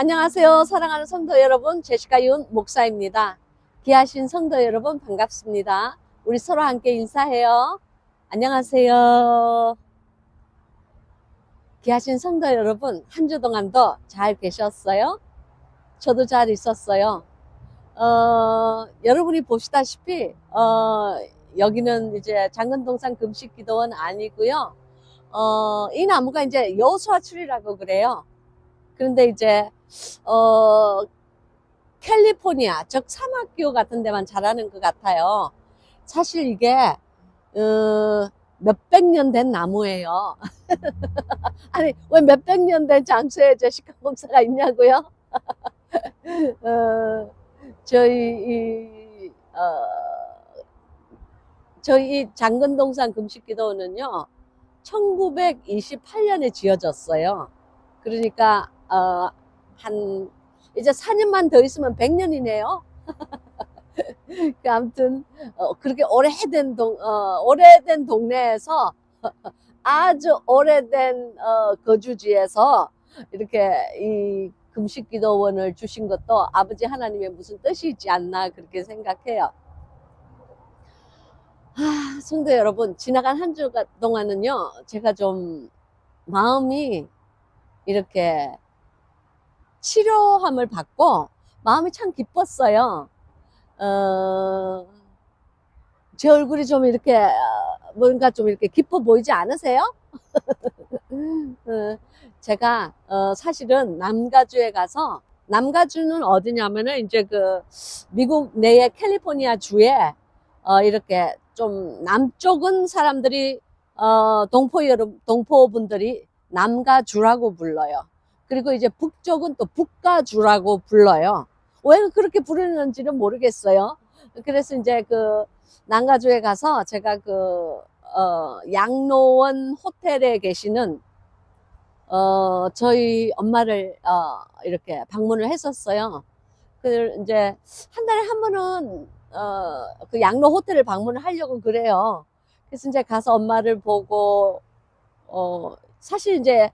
안녕하세요. 사랑하는 성도 여러분, 제시카 윤 목사입니다. 귀하신 성도 여러분 반갑습니다. 우리 서로 함께 인사해요. 안녕하세요. 귀하신 성도 여러분, 한 주 동안도 잘 계셨어요? 저도 잘 있었어요. 여러분이 보시다시피 여기는 이제 장근동산 금식기도원 아니고요. 이 나무가 이제 여호수아출이라고 그래요. 그런데 이제 캘리포니아 즉 사막교 같은 데만 자라는 것 같아요. 사실 이게 몇백 년 된 나무예요. 아니 왜 몇백 년 된 장소에 제시카 목사가 있냐고요? 어, 저희 저희 장근동산 금식기도원은요 1928년에 지어졌어요. 그러니까 한 이제 4년만 더 있으면 100년이네요. 아무튼 그렇게 오래된 동네에서 아주 오래된 거주지에서 이렇게 이 금식기도원을 주신 것도 아버지 하나님의 무슨 뜻이 있지 않나 그렇게 생각해요. 성도 여러분, 지나간 한 주 동안은요 제가 좀 마음이 이렇게 치료함을 받고 마음이 참 기뻤어요. 제 얼굴이 좀 이렇게 뭔가 좀 이렇게 기뻐 보이지 않으세요? 제가 사실은 남가주에 가서, 남가주는 어디냐면은 이제 그 미국 내의 캘리포니아 주에 이렇게 좀 남쪽은 사람들이 동포분들이 남가주라고 불러요. 그리고 이제 북쪽은 또 북가주라고 불러요. 왜 그렇게 부르는지는 모르겠어요. 그래서 이제 그 남가주에 가서 제가 그 양로원 호텔에 계시는 저희 엄마를 이렇게 방문을 했었어요. 그 이제 한 달에 한 번은 그 양로 호텔을 방문을 하려고 그래요. 그래서 이제 가서 엄마를 보고 사실 이제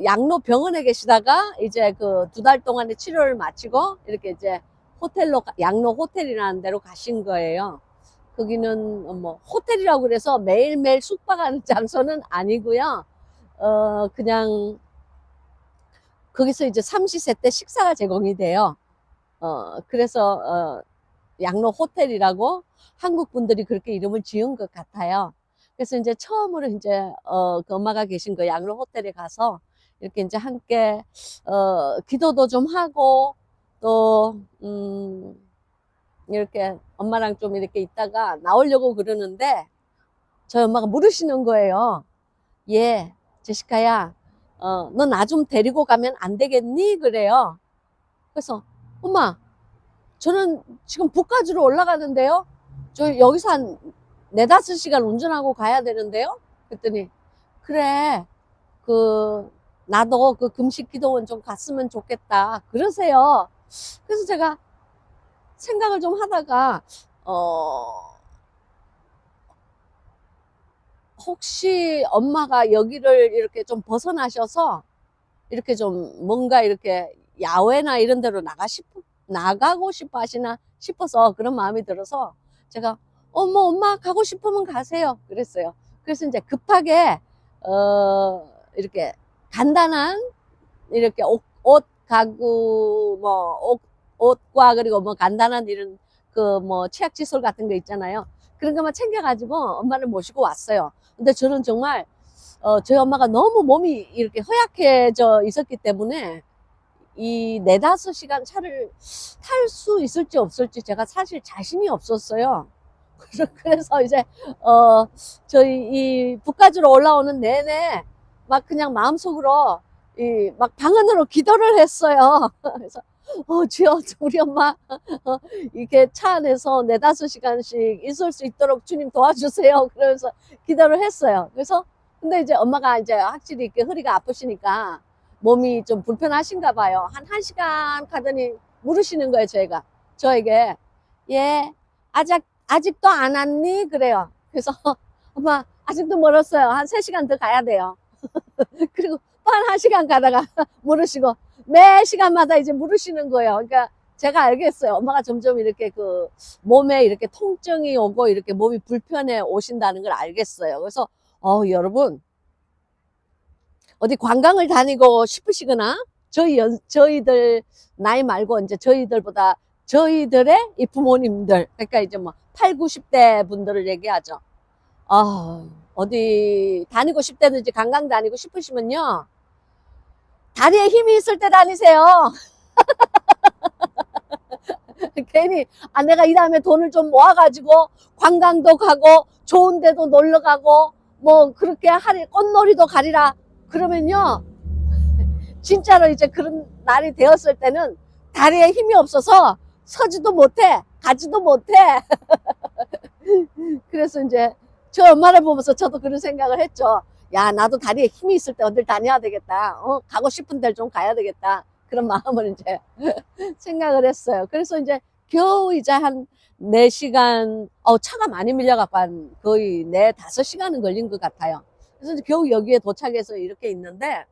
양로 병원에 계시다가 이제 그 2달 동안의 치료를 마치고 이렇게 이제 호텔로 양로 호텔이라는 데로 가신 거예요. 거기는 뭐 호텔이라고 그래서 매일매일 숙박하는 장소는 아니고요. 그냥 거기서 이제 삼시세 때 식사가 제공이 돼요. 그래서 양로 호텔이라고 한국 분들이 그렇게 이름을 지은 것 같아요. 그래서 이제 처음으로 이제 그 엄마가 계신 그 양로 호텔에 가서 이렇게 이제 함께 기도도 좀 하고 또 이렇게 엄마랑 좀 이렇게 있다가 나오려고 그러는데 저희 엄마가 물으시는 거예요. 예, 제시카야, 너 나 좀 데리고 가면 안 되겠니? 그래요. 그래서 엄마, 저는 지금 북가주로 올라가는데요. 저 여기서 한 4~5시간 운전하고 가야 되는데요. 그랬더니 그래, 그 나도 그 금식기도원 좀 갔으면 좋겠다. 그러세요. 그래서 제가 생각을 좀 하다가 혹시 엄마가 여기를 이렇게 좀 벗어나셔서 이렇게 좀 뭔가 이렇게 야외나 이런 데로 나가고 싶어 하시나 싶어서 그런 마음이 들어서 제가 엄마 가고 싶으면 가세요 그랬어요. 그래서 이제 급하게 이렇게 간단한 이렇게 옷 가구 뭐 옷과 그리고 뭐 간단한 이런 그 뭐 치약칫솔 같은 거 있잖아요. 그런 것만 챙겨가지고 엄마를 모시고 왔어요. 근데 저는 정말 저희 엄마가 너무 몸이 이렇게 허약해져 있었기 때문에 이 4~5시간 차를 탈 수 있을지 없을지 제가 사실 자신이 없었어요. 그래서 이제 저희 이 북가주로 올라오는 내내 막 그냥 마음속으로 이 막 방언으로 기도를 했어요. 그래서 주여 우리 엄마 이렇게 차 안에서 4~5시간씩 있을 수 있도록 주님 도와주세요. 그러면서 기도를 했어요. 그래서 근데 이제 엄마가 이제 확실히 이렇게 허리가 아프시니까 몸이 좀 불편하신가 봐요. 한 1시간 가더니 물으시는 거예요, 저에게. 예, 아직도 안 왔니? 그래요. 그래서 엄마 아직도 멀었어요. 한 3시간 더 가야 돼요. 그리고 또 한 1시간 가다가 물으시고 매 시간마다 이제 물으시는 거예요. 그러니까 제가 알겠어요. 엄마가 점점 이렇게 그 몸에 이렇게 통증이 오고 이렇게 몸이 불편해 오신다는 걸 알겠어요. 그래서 여러분 어디 관광을 다니고 싶으시거나 저희들 나이 말고 이제 저희들보다 저희들의 이 부모님들 그러니까 이제 뭐 8, 90대 분들을 얘기하죠. 어디 다니고 싶다든지 관광 다니고 싶으시면요. 다리에 힘이 있을 때 다니세요. 괜히 내가 이 다음에 돈을 좀 모아가지고 관광도 가고 좋은 데도 놀러 가고 뭐 그렇게 꽃놀이도 가리라 그러면요. 진짜로 이제 그런 날이 되었을 때는 다리에 힘이 없어서 서지도 못해 가지도 못해. 그래서 이제 저 엄마를 보면서 저도 그런 생각을 했죠. 야, 나도 다리에 힘이 있을 때 어딜 다녀야 되겠다. 가고 싶은 데를 좀 가야 되겠다. 그런 마음을 이제 생각을 했어요. 그래서 이제 겨우 이제 한 4시간, 차가 많이 밀려갖고 한 거의 4, 5시간은 걸린 것 같아요. 그래서 이제 겨우 여기에 도착해서 이렇게 있는데,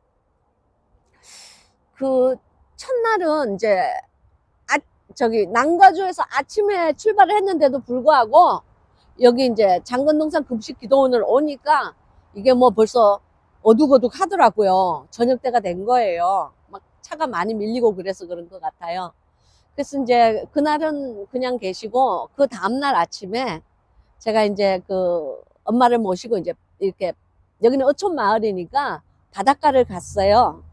그 첫날은 이제 남가주에서 아침에 출발을 했는데도 불구하고 여기 이제 장건동산 금식기도원을 오니까 이게 뭐 벌써 어둑어둑 하더라고요. 저녁 때가 된 거예요. 막 차가 많이 밀리고 그래서 그런 것 같아요. 그래서 이제 그날은 그냥 계시고 그 다음날 아침에 제가 이제 그 엄마를 모시고 이제 이렇게 여기는 어촌 마을이니까 바닷가를 갔어요.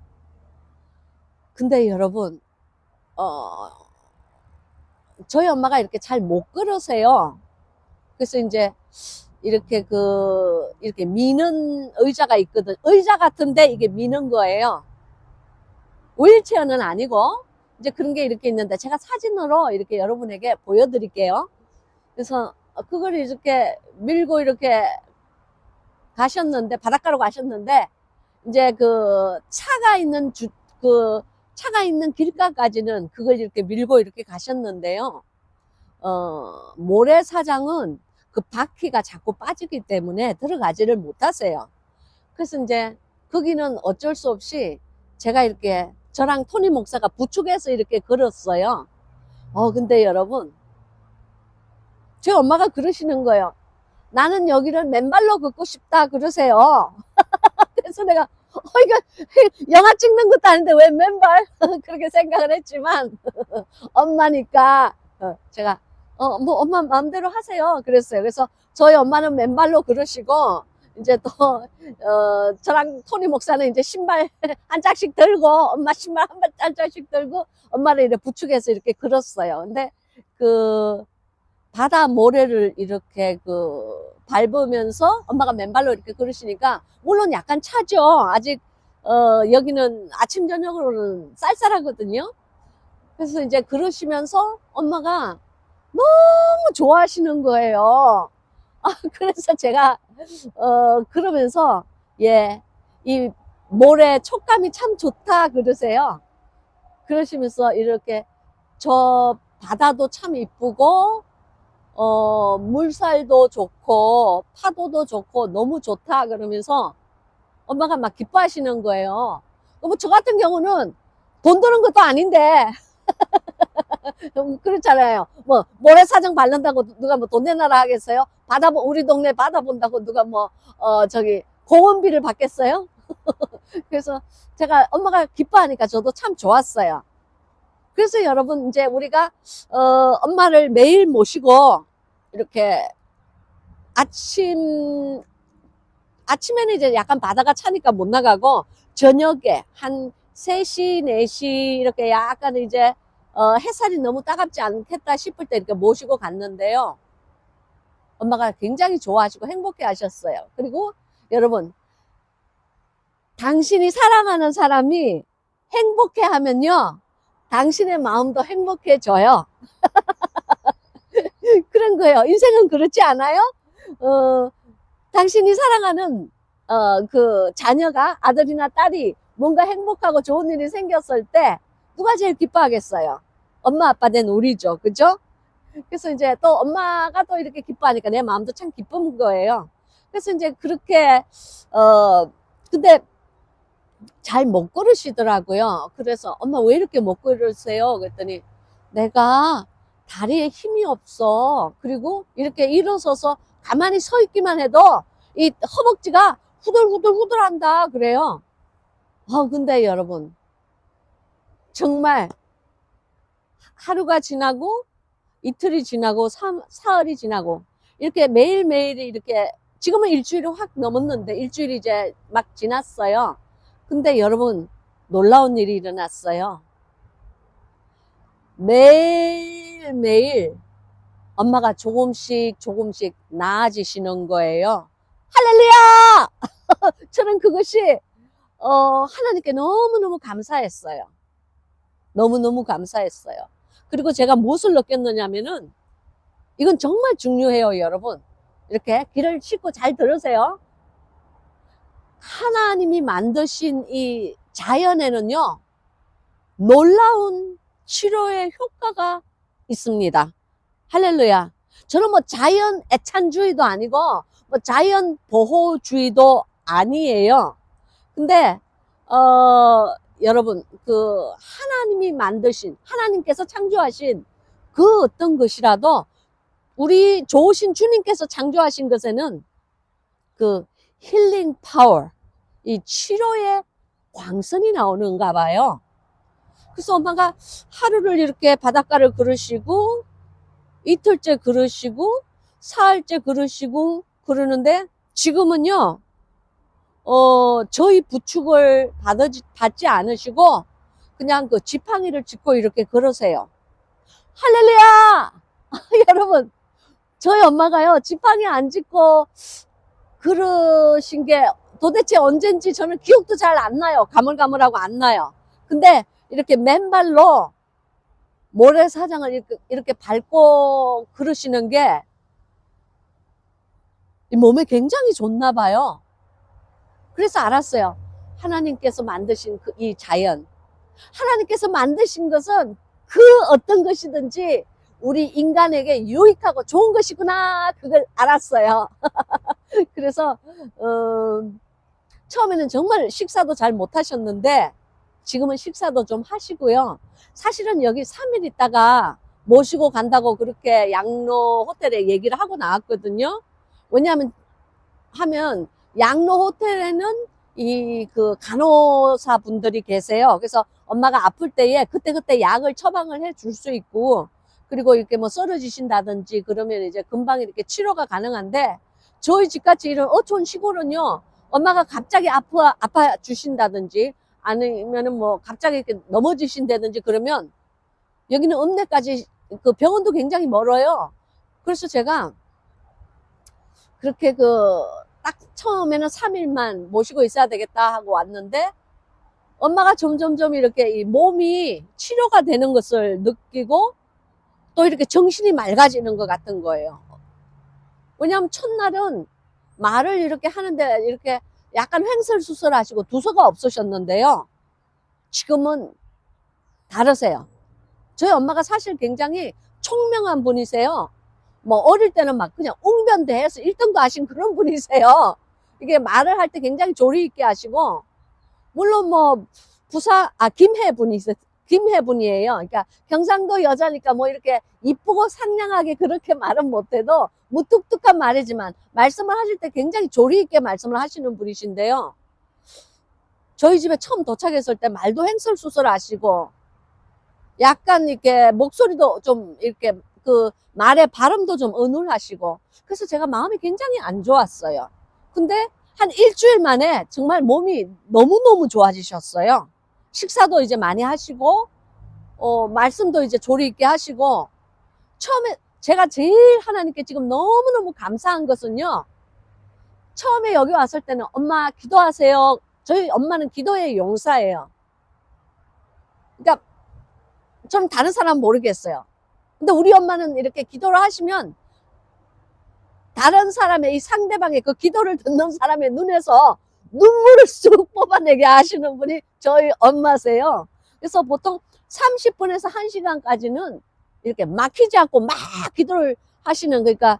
근데 여러분 저희 엄마가 이렇게 잘 못 걸으세요. 그래서 이제 이렇게 이렇게 미는 의자가 있거든. 의자 같은데 이게 미는 거예요. 휠체어는 아니고 이제 그런 게 이렇게 있는데 제가 사진으로 이렇게 여러분에게 보여드릴게요. 그래서 그걸 이렇게 밀고 이렇게 가셨는데 바닷가로 가셨는데 이제 그 차가 있는 차가 있는 길가까지는 그걸 이렇게 밀고 이렇게 가셨는데요. 모래사장은 그 바퀴가 자꾸 빠지기 때문에 들어가지를 못하세요. 그래서 이제 거기는 어쩔 수 없이 제가 이렇게 저랑 토니 목사가 부축해서 이렇게 걸었어요. 근데 여러분, 제 엄마가 그러시는 거예요. 나는 여기를 맨발로 걷고 싶다 그러세요. 그래서 내가 이거 영화 찍는 것도 아닌데 왜 맨발? 그렇게 생각을 했지만 엄마니까 제가 뭐 엄마 마음대로 하세요 그랬어요. 그래서 저희 엄마는 맨발로 걸으시고 이제 또 저랑 토니 목사는 이제 신발 한 짝씩 들고 엄마 신발 한 짝씩 들고 엄마를 이렇게 부축해서 이렇게 걸었어요. 근데 그 바다 모래를 이렇게 밟으면서 엄마가 맨발로 이렇게 걸으시니까 물론 약간 차죠. 아직 여기는 아침 저녁으로는 쌀쌀하거든요. 그래서 이제 그러시면서 엄마가 너무 좋아하시는 거예요. 그래서 제가 그러면서 이 모래 촉감이 참 좋다 그러세요. 그러시면서 이렇게 저 바다도 참 이쁘고 물살도 좋고 파도도 좋고 너무 좋다 그러면서 엄마가 막 기뻐하시는 거예요. 뭐 저 같은 경우는 돈 드는 것도 아닌데 그렇잖아요. 뭐 모래사장 바른다고 누가 뭐 돈 내놔라 하겠어요? 우리 동네 바다 본다고 누가 뭐 공원비를 받겠어요? 그래서 제가 엄마가 기뻐하니까 저도 참 좋았어요. 그래서 여러분 이제 우리가 엄마를 매일 모시고 이렇게 아침에는 이제 약간 바다가 차니까 못 나가고 저녁에 한 3시, 4시 이렇게 약간 이제 햇살이 너무 따갑지 않겠다 싶을 때 이렇게 모시고 갔는데요. 엄마가 굉장히 좋아하시고 행복해 하셨어요. 그리고 여러분, 당신이 사랑하는 사람이 행복해 하면요. 당신의 마음도 행복해져요. 그런 거예요. 인생은 그렇지 않아요? 당신이 사랑하는 그 자녀가 아들이나 딸이 뭔가 행복하고 좋은 일이 생겼을 때 누가 제일 기뻐하겠어요? 엄마 아빠 된 우리죠. 그죠? 그래서 이제 또 엄마가 또 이렇게 기뻐하니까 내 마음도 참 기쁜 거예요. 그래서 이제 그렇게 근데 잘 못 걸으시더라고요. 그래서 엄마 왜 이렇게 못 걸으세요? 그랬더니 내가 다리에 힘이 없어. 그리고 이렇게 일어서서 가만히 서 있기만 해도 이 허벅지가 후들후들 한다. 그래요. 근데 여러분, 정말 하루가 지나고 이틀이 지나고 사흘이 지나고 이렇게 매일매일이 이렇게 지금은 일주일이 확 넘었는데 일주일이 이제 막 지났어요. 근데 여러분 놀라운 일이 일어났어요. 매일매일 엄마가 조금씩 조금씩 나아지시는 거예요. 할렐루야! 저는 그것이 하나님께 너무너무 감사했어요. 너무너무 감사했어요. 그리고 제가 무엇을 느꼈느냐면은 이건 정말 중요해요, 여러분. 이렇게 귀를 씻고 잘 들으세요. 하나님이 만드신 이 자연에는요, 놀라운 치료의 효과가 있습니다. 할렐루야. 저는 뭐 자연 애찬주의도 아니고, 뭐 자연 보호주의도 아니에요. 근데, 여러분, 그, 하나님이 만드신, 하나님께서 창조하신 그 어떤 것이라도 우리 좋으신 주님께서 창조하신 것에는 그 힐링 파워, 이 치료의 광선이 나오는가 봐요. 그래서 엄마가 하루를 이렇게 바닷가를 걸으시고 이틀째 걸으시고 사흘째 걸으시고 그러는데 지금은요 저희 부축을 받지 않으시고 그냥 그 지팡이를 짚고 이렇게 걸으세요. 할렐루야! 여러분 저희 엄마가요 지팡이 안 짚고 그러신 게 도대체 언젠지 저는 기억도 잘 안 나요. 가물가물하고 안 나요. 근데 이렇게 맨발로 모래사장을 이렇게 밟고 그러시는 게 몸에 굉장히 좋나 봐요. 그래서 알았어요. 하나님께서 만드신 이 자연, 하나님께서 만드신 것은 그 어떤 것이든지 우리 인간에게 유익하고 좋은 것이구나 그걸 알았어요. 그래서 처음에는 정말 식사도 잘 못하셨는데 지금은 식사도 좀 하시고요. 사실은 여기 3일 있다가 모시고 간다고 그렇게 양로 호텔에 얘기를 하고 나왔거든요. 왜냐하면 양로 호텔에는 이 그 간호사 분들이 계세요. 그래서 엄마가 아플 때에 그때그때 약을 처방을 해 줄 수 있고 그리고 이렇게 뭐 쓰러지신다든지 그러면 이제 금방 이렇게 치료가 가능한데 저희 집같이 이런 어촌 시골은요 엄마가 갑자기 아파 주신다든지 아니면은 뭐 갑자기 이렇게 넘어지신다든지 그러면 여기는 읍내까지 그 병원도 굉장히 멀어요. 그래서 제가 그렇게 딱 처음에는 3일만 모시고 있어야 되겠다 하고 왔는데 엄마가 점점점 이렇게 이 몸이 치료가 되는 것을 느끼고 또 이렇게 정신이 맑아지는 것 같은 거예요. 왜냐하면 첫날은 말을 이렇게 하는데 이렇게 약간 횡설수설하시고 두서가 없으셨는데요. 지금은 다르세요. 저희 엄마가 사실 굉장히 총명한 분이세요. 뭐 어릴 때는 막 그냥 웅변대해서 1등도 하신 그런 분이세요. 이게 말을 할 때 굉장히 조리 있게 하시고 물론 뭐 김해 분이에요. 그러니까 경상도 여자니까 뭐 이렇게 이쁘고 상냥하게 그렇게 말은 못해도 무뚝뚝한 말이지만 말씀을 하실 때 굉장히 조리 있게 말씀을 하시는 분이신데요. 저희 집에 처음 도착했을 때 말도 횡설수설 하시고 약간 이렇게 목소리도 좀 이렇게 그 말의 발음도 좀 어눌하시고 그래서 제가 마음이 굉장히 안 좋았어요. 근데 한 일주일 만에 정말 몸이 너무너무 좋아지셨어요. 식사도 이제 많이 하시고 말씀도 이제 조리 있게 하시고 처음에 제가 제일 하나님께 지금 너무너무 감사한 것은요. 처음에 여기 왔을 때는 엄마 기도하세요. 저희 엄마는 기도의 용사예요. 그러니까 저는 다른 사람 모르겠어요. 근데 우리 엄마는 이렇게 기도를 하시면 다른 사람의 이 상대방의 그 기도를 듣는 사람의 눈에서 눈물을 쑥 뽑아내게 하시는 분이 저희 엄마세요. 그래서 보통 30분에서 1시간까지는 이렇게 막히지 않고 막 기도를 하시는 그러니까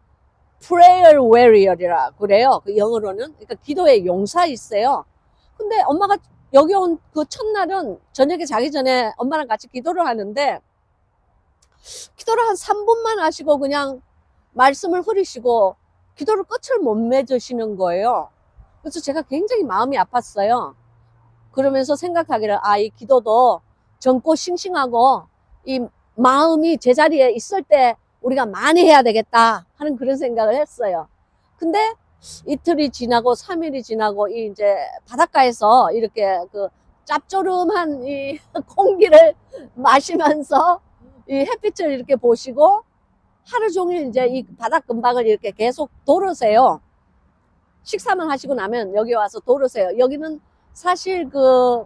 prayer warrior이라 그래요. 그 영어로는 그러니까 기도의 용사이세요. 근데 엄마가 여기 온 그 첫날은 저녁에 자기 전에 엄마랑 같이 기도를 하는데, 기도를 한 3분만 하시고 그냥 말씀을 흐리시고 기도를 끝을 못 맺으시는 거예요. 그래서 제가 굉장히 마음이 아팠어요. 그러면서 생각하기를, 이 기도도 젊고 싱싱하고 이 마음이 제자리에 있을 때 우리가 많이 해야 되겠다 하는 그런 생각을 했어요. 근데 이틀이 지나고 3일이 지나고 이제 바닷가에서 이렇게 그 짭조름한 이 공기를 마시면서 이 햇빛을 이렇게 보시고 하루 종일 이제 이 바닷 근방을 이렇게 계속 돌으세요. 식사만 하시고 나면 여기 와서 돌으세요. 여기는 사실 그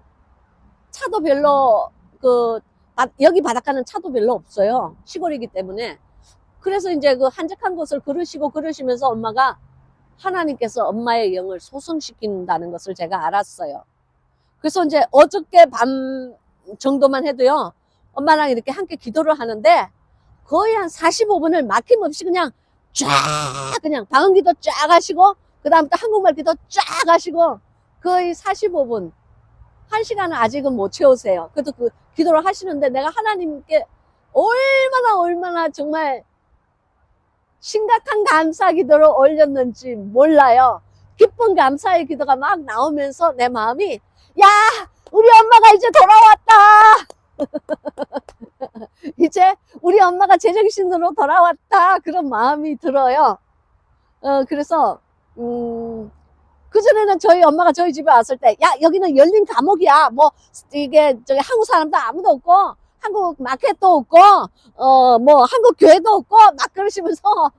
차도 별로 여기 바닷가는 차도 별로 없어요. 시골이기 때문에. 그래서 이제 그 한적한 곳을 걸으시면서 엄마가 하나님께서 엄마의 영을 소성시킨다는 것을 제가 알았어요. 그래서 이제 어저께 밤 정도만 해도요, 엄마랑 이렇게 함께 기도를 하는데 거의 한 45분을 막힘없이 그냥 쫙, 그냥 방언기도 쫙 하시고, 그 다음부터 한국말 기도 쫙 하시고, 거의 45분, 1시간은 아직은 못 채우세요. 그래도 그 기도를 하시는데 내가 하나님께 얼마나 정말 심각한 감사 기도를 올렸는지 몰라요. 기쁜 감사의 기도가 막 나오면서 내 마음이, 야, 우리 엄마가 이제 돌아왔다. 이제 우리 엄마가 제정신으로 돌아왔다. 그런 마음이 들어요. 그래서 그전에는 저희 엄마가 저희 집에 왔을 때, 야, 여기는 열린 감옥이야. 뭐, 이게, 저기 한국 사람도 아무도 없고, 한국 마켓도 없고, 뭐, 한국 교회도 없고, 막 그러시면서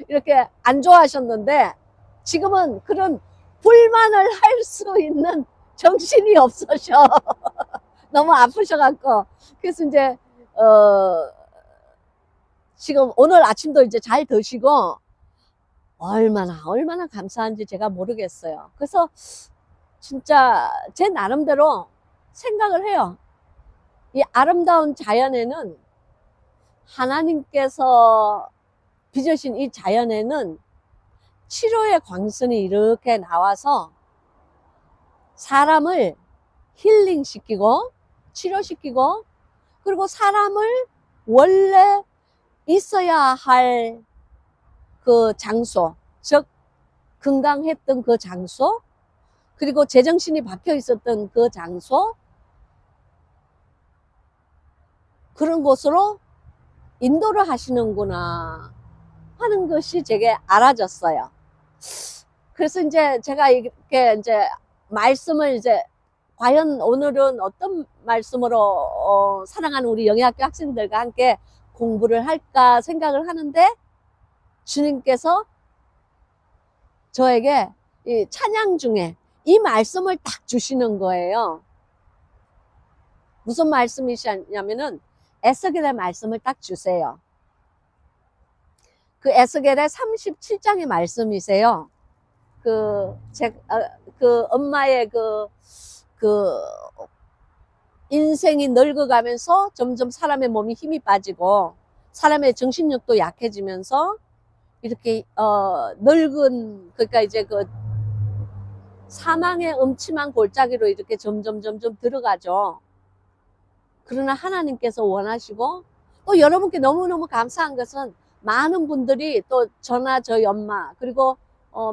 이렇게 안 좋아하셨는데, 지금은 그런 불만을 할 수 있는 정신이 없으셔. 너무 아프셔갖고. 그래서 이제, 지금 오늘 아침도 이제 잘 드시고, 얼마나 감사한지 제가 모르겠어요. 그래서 진짜 제 나름대로 생각을 해요. 이 아름다운 자연에는, 하나님께서 빚으신 이 자연에는 치료의 광선이 이렇게 나와서 사람을 힐링시키고 치료시키고, 그리고 사람을 원래 있어야 할 그 장소, 즉 건강했던 그 장소, 그리고 제정신이 박혀 있었던 그 장소, 그런 곳으로 인도를 하시는구나 하는 것이 제게 알아졌어요. 그래서 이제 제가 이렇게 이제 말씀을 이제 과연 오늘은 어떤 말씀으로 사랑하는 우리 영예학교 학생들과 함께 공부를 할까 생각을 하는데, 주님께서 저에게 이 찬양 중에 이 말씀을 딱 주시는 거예요. 무슨 말씀이냐면은 에스겔의 말씀을 딱 주세요. 그 에스겔의 37장의 말씀이세요. 그 엄마의 인생이 늙어가면서 점점 사람의 몸이 힘이 빠지고 사람의 정신력도 약해지면서 이렇게 늙은, 그러니까 이제 그 사망의 음침한 골짜기로 이렇게 점점 들어가죠. 그러나 하나님께서 원하시고, 또 여러분께 너무너무 감사한 것은 많은 분들이 또 저나 저희 엄마, 그리고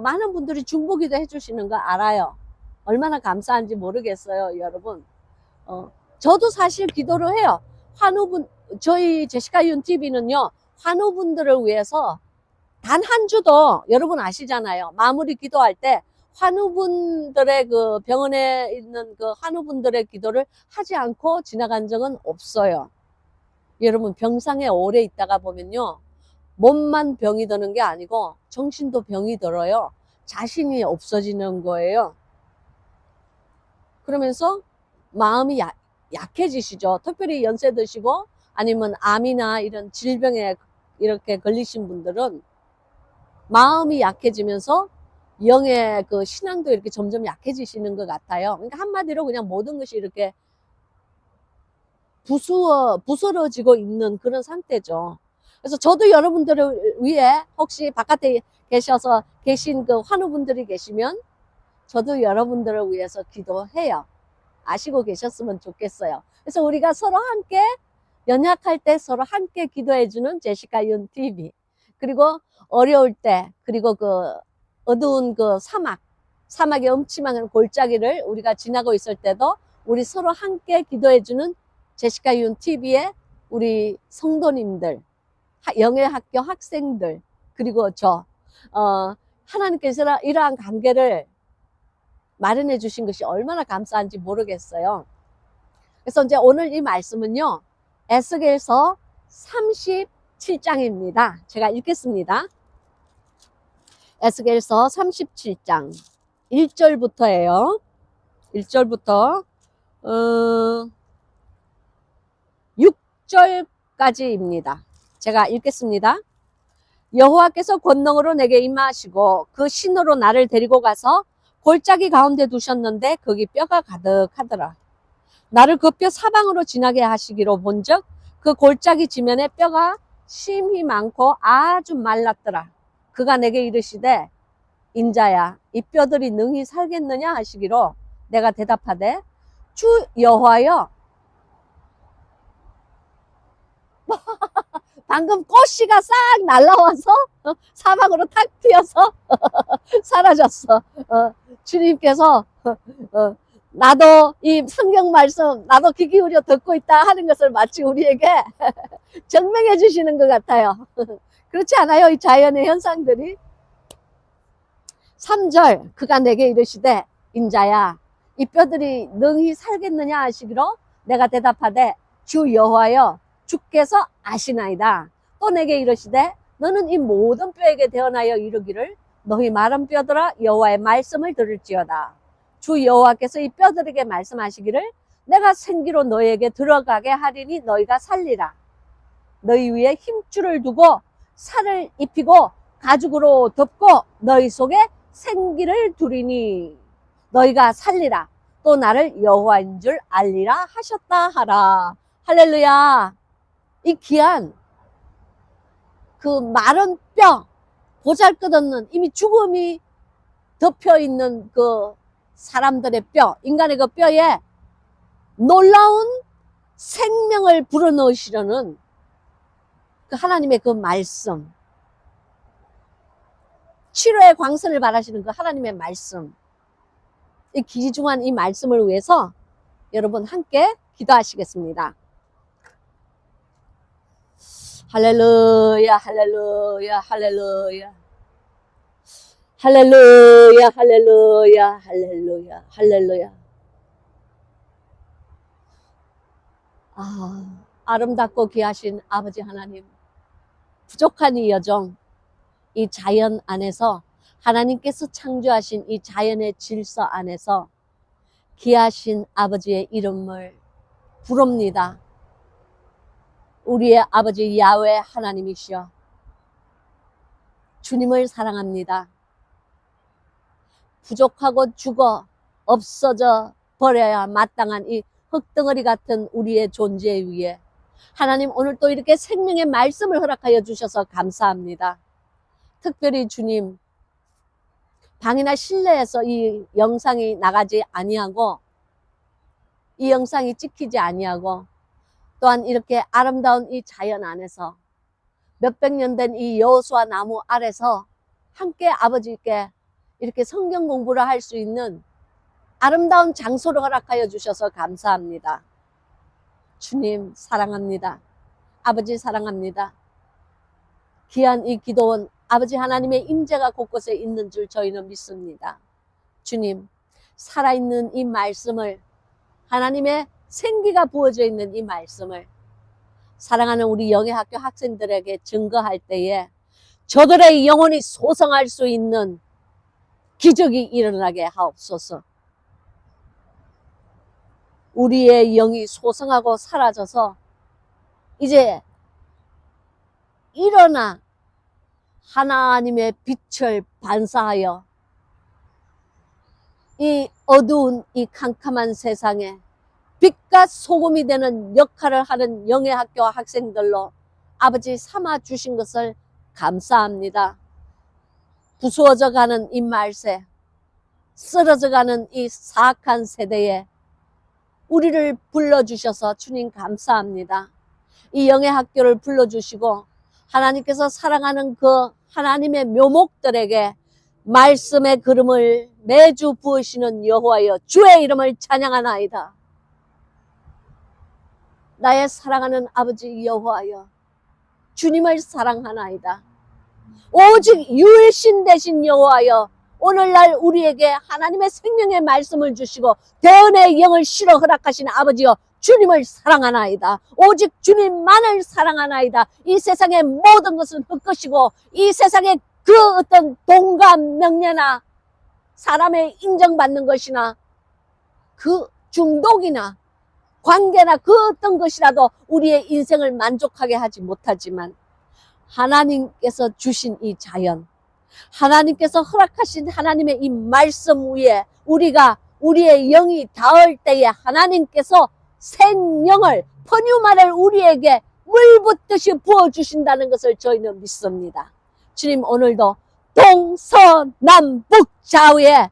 많은 분들이 중보기도 해주시는 거 알아요. 얼마나 감사한지 모르겠어요, 여러분. 저도 사실 기도를 해요. 저희 제시카 윤 TV는요, 환우분들을 위해서 단 한 주도, 여러분 아시잖아요. 마무리 기도할 때 환우분들의 그 병원에 있는 그 환우분들의 기도를 하지 않고 지나간 적은 없어요. 여러분, 병상에 오래 있다가 보면요, 몸만 병이 드는 게 아니고 정신도 병이 들어요. 자신이 없어지는 거예요. 그러면서 마음이 약해지시죠. 특별히 연세 드시고 아니면 암이나 이런 질병에 이렇게 걸리신 분들은 마음이 약해지면서 영의 그 신앙도 이렇게 점점 약해지시는 것 같아요. 그러니까 한마디로 그냥 모든 것이 이렇게 부스러지고 있는 그런 상태죠. 그래서 저도 여러분들을 위해, 혹시 바깥에 계신 그 환우분들이 계시면 저도 여러분들을 위해서 기도해요. 아시고 계셨으면 좋겠어요. 그래서 우리가 서로 함께 연약할 때 서로 함께 기도해주는 제시카 윤 TV, 그리고 어려울 때, 그리고 그 어두운 그 사막의 음침한 골짜기를 우리가 지나고 있을 때도 우리 서로 함께 기도해주는 제시카 윤 TV의 우리 성도님들, 영예학교 학생들, 그리고 하나님께서 이러한 관계를 마련해 주신 것이 얼마나 감사한지 모르겠어요. 그래서 이제 오늘 이 말씀은요, 에스겔서 37장입니다. 제가 읽겠습니다. 에스겔서 37장 1절부터예요. 1절부터 6절까지입니다. 제가 읽겠습니다. 여호와께서 권능으로 내게 임하시고 그 신으로 나를 데리고 가서 골짜기 가운데 두셨는데 거기 뼈가 가득하더라. 나를 그 뼈 사방으로 지나게 하시기로 본즉 그 골짜기 지면에 뼈가 심히 많고 아주 말랐더라. 그가 내게 이르시되 인자야 이 뼈들이 능히 살겠느냐 하시기로 내가 대답하되 주 여호와여. 방금 꽃씨가 싹 날라와서 사방으로 탁 튀어서 사라졌어. 주님께서 나도 이 성경 말씀 나도 귀 기울여 듣고 있다 하는 것을 마치 우리에게 증명해 주시는 것 같아요. 그렇지 않아요? 이 자연의 현상들이. 3절 그가 내게 이르시되 인자야 이 뼈들이 능히 살겠느냐 하시기로 내가 대답하되 주 여호와여 주께서 아시나이다. 또 내게 이르시되 너는 이 모든 뼈에게 대언하여 이르기를 너희 마른 뼈들아 여호와의 말씀을 들을지어다. 주 여호와께서 이 뼈들에게 말씀하시기를 내가 생기로 너희에게 들어가게 하리니 너희가 살리라. 너희 위에 힘줄을 두고 살을 입히고 가죽으로 덮고 너희 속에 생기를 두리니 너희가 살리라. 또 나를 여호와인 줄 알리라 하셨다 하라. 할렐루야. 이 귀한 그 마른 뼈, 보잘것없는 이미 죽음이 덮여있는 그 사람들의 뼈, 인간의 그 뼈에 놀라운 생명을 불어넣으시려는 그 하나님의 그 말씀, 치료의 광선을 바라시는 그 하나님의 말씀, 이 귀중한 이 말씀을 위해서 여러분 함께 기도하시겠습니다. 할렐루야, 할렐루야, 할렐루야. 할렐루야, 할렐루야, 할렐루야, 할렐루야. 아름답고 귀하신 아버지 하나님, 부족한 이 여정, 이 자연 안에서 하나님께서 창조하신 이 자연의 질서 안에서 귀하신 아버지의 이름을 부릅니다. 우리의 아버지 야훼 하나님이시여, 주님을 사랑합니다. 부족하고 죽어 없어져 버려야 마땅한 이 흙덩어리 같은 우리의 존재 위에 하나님 오늘 또 이렇게 생명의 말씀을 허락하여 주셔서 감사합니다. 특별히 주님, 방이나 실내에서 이 영상이 나가지 아니하고 이 영상이 찍히지 아니하고 또한 이렇게 아름다운 이 자연 안에서 몇백 년 된 이 여호수아 나무 아래서 함께 아버지께 이렇게 성경 공부를 할 수 있는 아름다운 장소를 허락하여 주셔서 감사합니다. 주님 사랑합니다. 아버지 사랑합니다. 귀한 이 기도원 아버지 하나님의 임재가 곳곳에 있는 줄 저희는 믿습니다. 주님, 살아있는 이 말씀을, 하나님의 생기가 부어져 있는 이 말씀을 사랑하는 우리 영예학교 학생들에게 증거할 때에 저들의 영혼이 소성할 수 있는 기적이 일어나게 하옵소서. 우리의 영이 소성하고 사라져서 이제 일어나 하나님의 빛을 반사하여 이 어두운 이 캄캄한 세상에 빛과 소금이 되는 역할을 하는 영예학교 학생들로 아버지 삼아 주신 것을 감사합니다. 부수어져 가는 이 말세, 쓰러져 가는 이 사악한 세대에 우리를 불러주셔서 주님 감사합니다. 이 영의 학교를 불러주시고 하나님께서 사랑하는 그 하나님의 묘목들에게 말씀의 그름을 매주 부으시는 여호와여 주의 이름을 찬양하나이다. 나의 사랑하는 아버지 여호와여 주님을 사랑하나이다. 오직 유일신 되신 여호와여 오늘날 우리에게 하나님의 생명의 말씀을 주시고 대언의 영을 실어 허락하신 아버지여 주님을 사랑하나이다. 오직 주님만을 사랑하나이다. 이 세상의 모든 것은 헛것이고 이 세상의 그 어떤 돈과 명예나 사람의 인정받는 것이나 그 중독이나 관계나 그 어떤 것이라도 우리의 인생을 만족하게 하지 못하지만 하나님께서 주신 이 자연, 하나님께서 허락하신 하나님의 이 말씀 위에 우리의 영이 닿을 때에 하나님께서 생명을 퍼뉴마를 우리에게 물 붓듯이 부어주신다는 것을 저희는 믿습니다. 주님 오늘도 동서남북 좌우에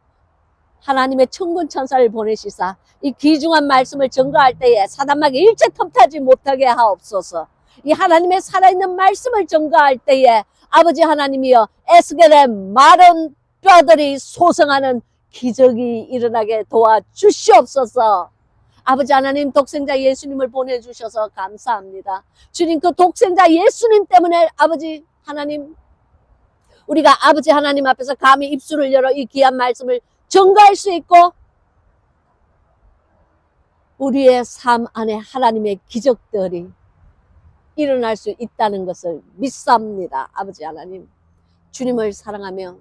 하나님의 천군 천사를 보내시사 이 귀중한 말씀을 전가할 때에 사단마귀 일체 틈타지 못하게 하옵소서. 이 하나님의 살아있는 말씀을 전가할 때에 아버지 하나님이여 에스겔의 마른 뼈들이 소생하는 기적이 일어나게 도와주시옵소서. 아버지 하나님 독생자 예수님을 보내주셔서 감사합니다. 주님 그 독생자 예수님 때문에 아버지 하나님 우리가 아버지 하나님 앞에서 감히 입술을 열어 이 귀한 말씀을 전가할 수 있고 우리의 삶 안에 하나님의 기적들이 일어날 수 있다는 것을 믿습니다. 아버지 하나님 주님을 사랑하며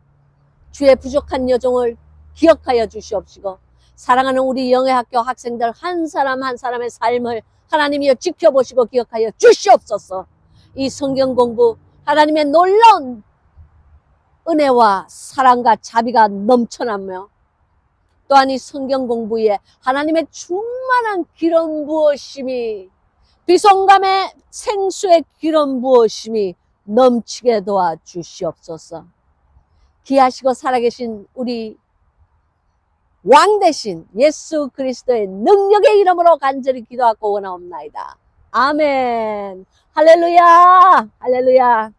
주의 부족한 여종을 기억하여 주시옵시고 사랑하는 우리 영예학교 학생들 한 사람 한 사람의 삶을 하나님이여 지켜보시고 기억하여 주시옵소서. 이 성경 공부 하나님의 놀라운 은혜와 사랑과 자비가 넘쳐나며 또한 이 성경 공부에 하나님의 충만한 기름 부으심이 비송감의 생수의 기름 부으심이 넘치게 도와주시옵소서. 귀하시고 살아계신 우리 왕 대신 예수 그리스도의 능력의 이름으로 간절히 기도하고 원하옵나이다. 아멘. 할렐루야. 할렐루야.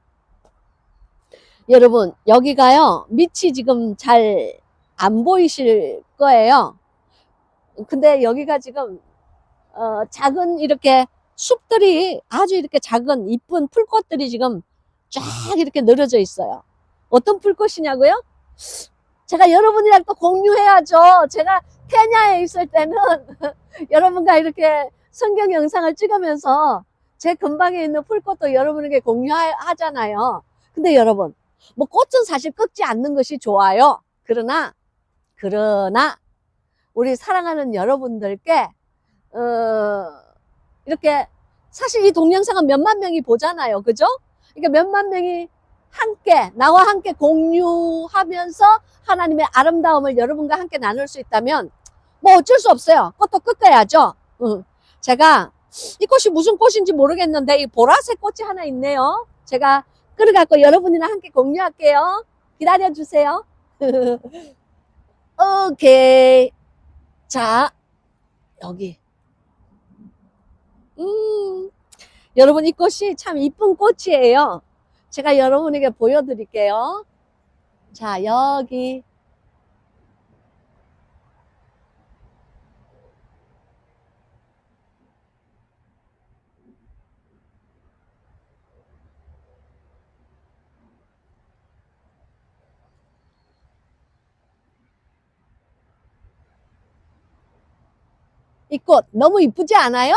여러분 여기가요 밑이 지금 잘 안 보이실 거예요. 근데 여기가 지금 작은 이렇게 숲들이 아주 이렇게 작은 이쁜 풀꽃들이 지금 쫙 이렇게 늘어져 있어요. 어떤 풀꽃이냐고요? 제가 여러분이랑 또 공유해야죠. 제가 케냐에 있을 때는 여러분과 이렇게 성경 영상을 찍으면서 제 근방에 있는 풀꽃도 여러분에게 공유하잖아요. 근데 여러분 뭐 꽃은 사실 꺾지 않는 것이 좋아요. 그러나 우리 사랑하는 여러분들께 이렇게 사실 이 동영상은 몇만 명이 보잖아요. 그죠? 그러니까 몇만 명이 함께 나와 함께 공유하면서 하나님의 아름다움을 여러분과 함께 나눌 수 있다면 뭐 어쩔 수 없어요. 꽃도 꺾어야죠. 제가 이 꽃이 무슨 꽃인지 모르겠는데 이 보라색 꽃이 하나 있네요. 제가 끌어갖고 여러분이랑 함께 공유할게요. 기다려주세요. 오케이. 자, 여기. 여러분 이 꽃이 참 이쁜 꽃이에요. 제가 여러분에게 보여드릴게요. 자, 여기. 이 꽃 너무 이쁘지 않아요?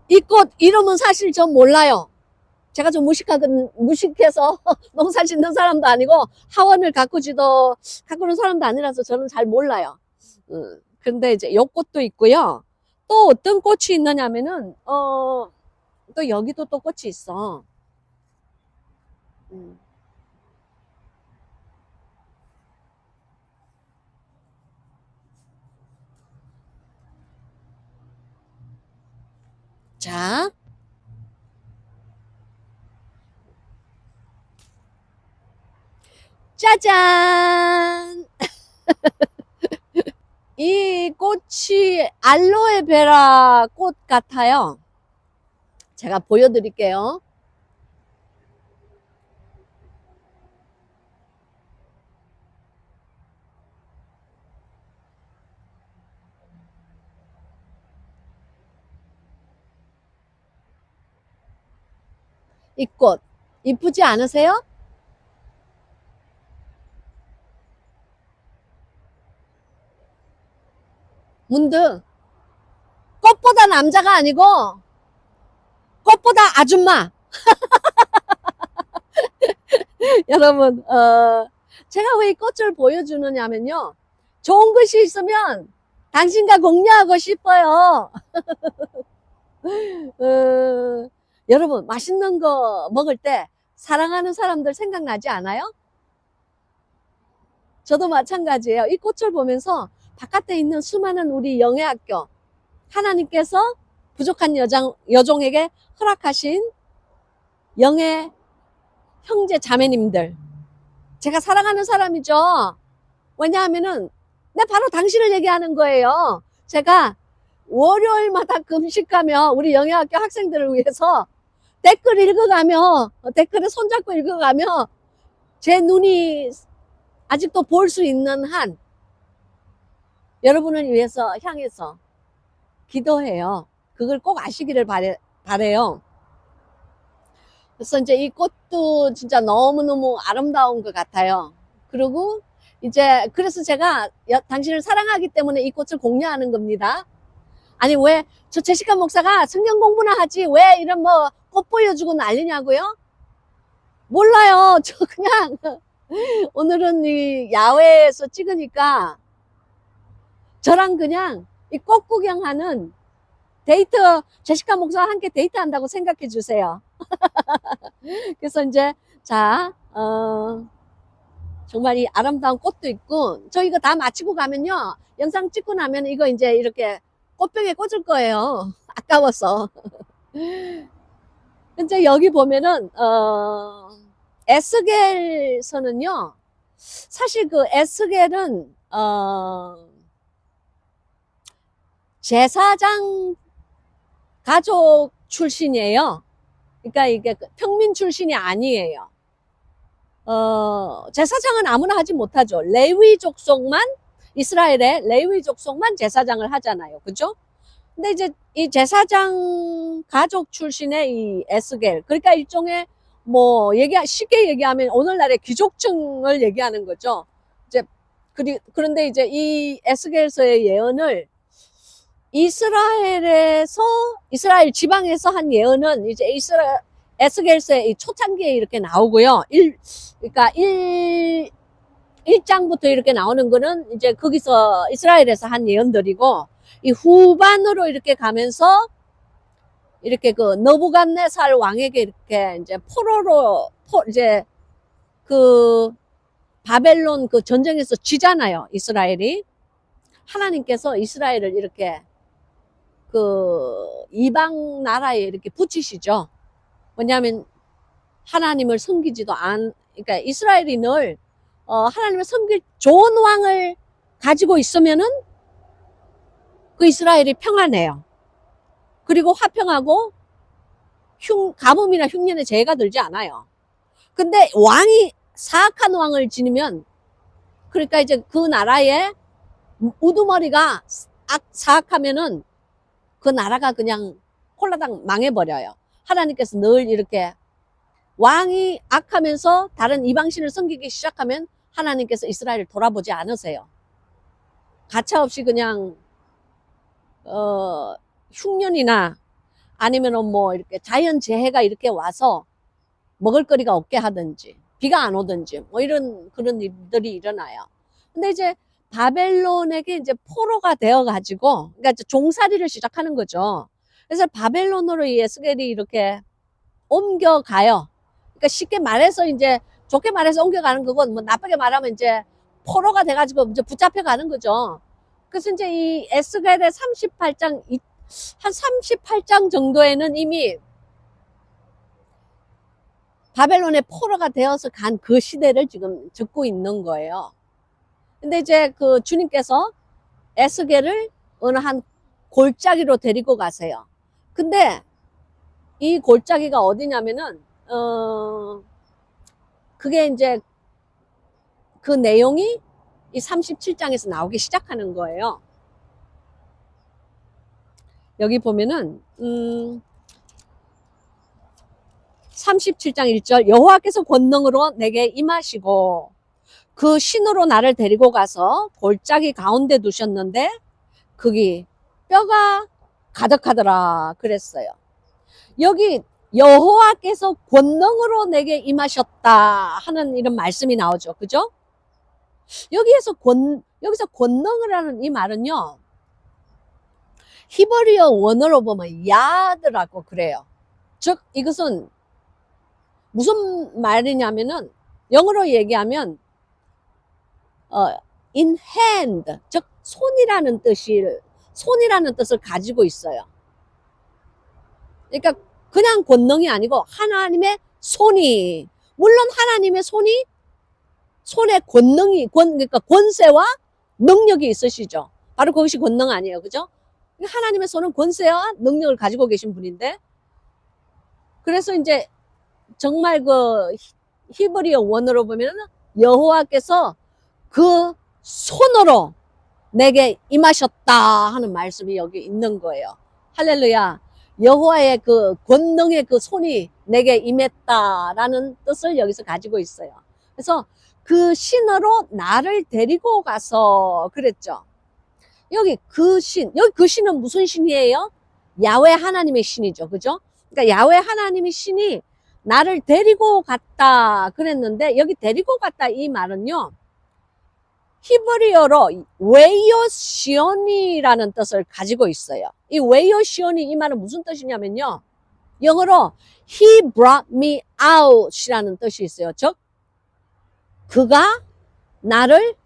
이 꽃 이름은 사실 전 몰라요. 제가 좀 무식해서 농사 짓는 사람도 아니고 하원을 가꾸는 사람도 아니라서 저는 잘 몰라요. 근데 이제 요 꽃도 있고요. 또 어떤 꽃이 있느냐면은 또 여기도 또 꽃이 있어. 자, 짜잔! 꽃이 알로에베라 꽃 같아요. 제가 보여드릴게요. 이 꽃 이쁘지 않으세요? 문득 꽃보다 남자가 아니고 꽃보다 아줌마. 여러분, 제가 왜 이 꽃을 보여주느냐면요. 좋은 것이 있으면 당신과 공유하고 싶어요. 여러분, 맛있는 거 먹을 때 사랑하는 사람들 생각나지 않아요? 저도 마찬가지예요. 이 꽃을 보면서 바깥에 있는 수많은 우리 영예학교, 하나님께서 부족한 여종에게 허락하신 영예 형제 자매님들, 제가 사랑하는 사람이죠. 왜냐하면은 바로 당신을 얘기하는 거예요. 제가 월요일마다 금식하며 우리 영예학교 학생들을 위해서 댓글 읽어가며 댓글을 손잡고 읽어가며 제 눈이 아직도 볼 수 있는 한 여러분을 위해서 향해서 기도해요. 그걸 꼭 아시기를 바래요. 그래서 이제 이 꽃도 진짜 너무너무 아름다운 것 같아요. 그리고 이제 그래서 제가 당신을 사랑하기 때문에 이 꽃을 공유하는 겁니다. 아니 왜 저 제시카 목사가 성경 공부나 하지 왜 이런 뭐 꽃 보여주고 난리냐고요? 몰라요. 저 그냥 오늘은 이 야외에서 찍으니까 저랑 그냥 이 꽃 구경하는 데이트, 제시카 목사와 함께 데이트한다고 생각해 주세요. 그래서 이제 자 정말 이 아름다운 꽃도 있고 저 이거 다 마치고 가면요 영상 찍고 나면 이거 이제 이렇게 꽃병에 꽂을 거예요. 아까워서. 근데 여기 보면은 에스겔서는요 사실 그 에스겔은 제사장 가족 출신이에요. 그러니까 이게 평민 출신이 아니에요. 제사장은 아무나 하지 못하죠. 레위 족속만, 이스라엘의 레위 족속만 제사장을 하잖아요. 그죠? 근데 이제 이 제사장 가족 출신의 이 에스겔, 그러니까 일종의 뭐 쉽게 얘기하면 오늘날의 귀족층을 얘기하는 거죠. 이제 그런데 이제 이 에스겔서의 예언을 이스라엘 지방에서 한 예언은 이제 에스겔서의 이 초창기에 이렇게 나오고요. 그러니까 1장부터 이렇게 나오는 거는 이제 거기서 이스라엘에서 한 예언들이고, 이 후반으로 이렇게 가면서 이렇게 그 느부갓네살 왕에게 이렇게 이제 이제 그 바벨론 그 전쟁에서 지잖아요. 이스라엘이. 하나님께서 이스라엘을 이렇게 그 이방 나라에 이렇게 붙이시죠. 왜냐하면 하나님을 섬기지도 그러니까 이스라엘이 늘 하나님을 섬길 좋은 왕을 가지고 있으면은 그 이스라엘이 평안해요. 그리고 화평하고 가뭄이나 흉년에 재해가 들지 않아요. 근데 왕이 사악한 왕을 지니면, 그러니까 이제 그 나라의 우두머리가 사악하면은 그 나라가 그냥 홀라당 망해버려요. 하나님께서 늘 이렇게 왕이 악하면서 다른 이방신을 섬기기 시작하면 하나님께서 이스라엘을 돌아보지 않으세요. 가차없이 그냥 흉년이나 아니면은 뭐 이렇게 자연재해가 이렇게 와서 먹을거리가 없게 하든지 비가 안 오든지 뭐 그런 일들이 일어나요. 근데 이제 바벨론에게 이제 포로가 되어 가지고, 그러니까 이제 종살이를 시작하는 거죠. 그래서 바벨론으로 이 에스겔이 이렇게 옮겨가요. 그러니까 쉽게 말해서 이제 좋게 말해서 옮겨가는 거고, 뭐 나쁘게 말하면 이제 포로가 돼가지고 이제 붙잡혀 가는 거죠. 그래서 이제 이 에스겔의 38장, 한 38장 정도에는 이미 바벨론의 포로가 되어서 간 그 시대를 지금 듣고 있는 거예요. 근데 이제 그 주님께서 에스겔을 어느 한 골짜기로 데리고 가세요. 근데 이 골짜기가 어디냐면은 그게 이제 그 내용이 이 37장에서 나오기 시작하는 거예요. 여기 보면은 37장 1절 여호와께서 권능으로 내게 임하시고 그 신으로 나를 데리고 가서 골짜기 가운데 두셨는데 거기 뼈가 가득하더라 그랬어요. 여기 여호와께서 권능으로 내게 임하셨다 하는 이런 말씀이 나오죠. 그죠? 여기서 권능을 하는 이 말은요. 히브리어 원어로 보면 야드라고 그래요. 즉 이것은 무슨 말이냐면은 영어로 얘기하면 in hand, 즉 손이라는 뜻을 가지고 있어요. 그러니까 그냥 권능이 아니고 하나님의 손이, 물론 하나님의 손에 그러니까 권세와 능력이 있으시죠. 바로 그것이 권능 아니에요. 그죠? 하나님의 손은 권세와 능력을 가지고 계신 분인데, 그래서 이제 정말 그 히브리어 원어로 보면 여호와께서 그 손으로 내게 임하셨다 하는 말씀이 여기 있는 거예요. 할렐루야. 여호와의 그 권능의 그 손이 내게 임했다라는 뜻을 여기서 가지고 있어요. 그래서 그 신으로 나를 데리고 가서 그랬죠. 여기 그 신은 무슨 신이에요? 야훼 하나님의 신이죠. 그죠? 그러니까 야훼 하나님의 신이 나를 데리고 갔다 그랬는데, 여기 데리고 갔다 이 말은요, 히브리어로 웨이오시온이라는 뜻을 가지고 있어요. 이 웨이오시온이 이 말은 무슨 뜻이냐면요, 영어로 He brought me out이라는 뜻이 있어요. 즉 그가 나를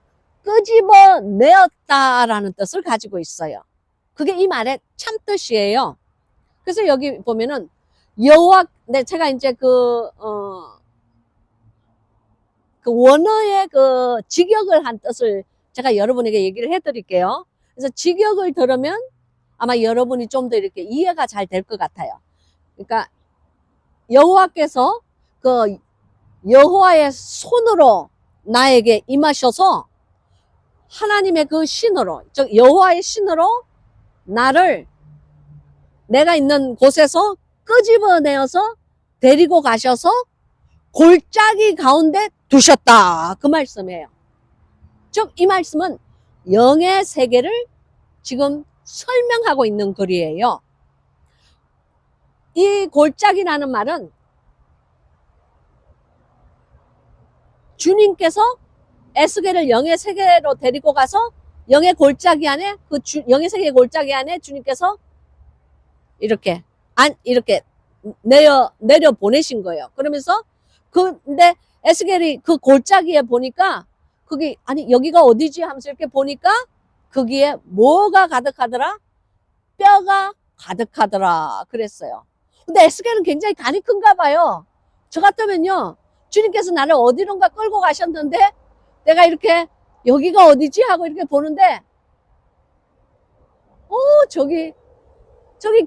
끄집어내었다라는 뜻을 가지고 있어요. 그게 이 말의 참 뜻이에요. 그래서 여기 보면은 제가 이제 그 원어의 그 직역을 한 뜻을 제가 여러분에게 얘기를 해드릴게요. 그래서 직역을 들으면 아마 여러분이 좀 더 이렇게 이해가 잘 될 것 같아요. 그러니까 여호와께서 그 여호와의 손으로 나에게 임하셔서 하나님의 그 신으로, 즉 여호와의 신으로 나를 내가 있는 곳에서 끄집어내어서 데리고 가셔서 골짜기 가운데 두셨다 그 말씀이에요. 즉 이 말씀은 영의 세계를 지금 설명하고 있는 글이에요. 이 골짜기라는 말은 주님께서 에스겔을 영의 세계로 데리고 가서 영의 골짜기 안에 영의 세계의 골짜기 안에 주님께서 이렇게 내려 보내신 거예요. 그러면서 근데 에스겔이 그 골짜기에 보니까 거기 아니 여기가 어디지 하면서 이렇게 보니까 거기에 뭐가 가득하더라? 뼈가 가득하더라 그랬어요. 근데 에스겔은 굉장히 간이 큰가 봐요. 저 같으면요, 주님께서 나를 어디론가 끌고 가셨는데 내가 이렇게 여기가 어디지 하고 이렇게 보는데 저기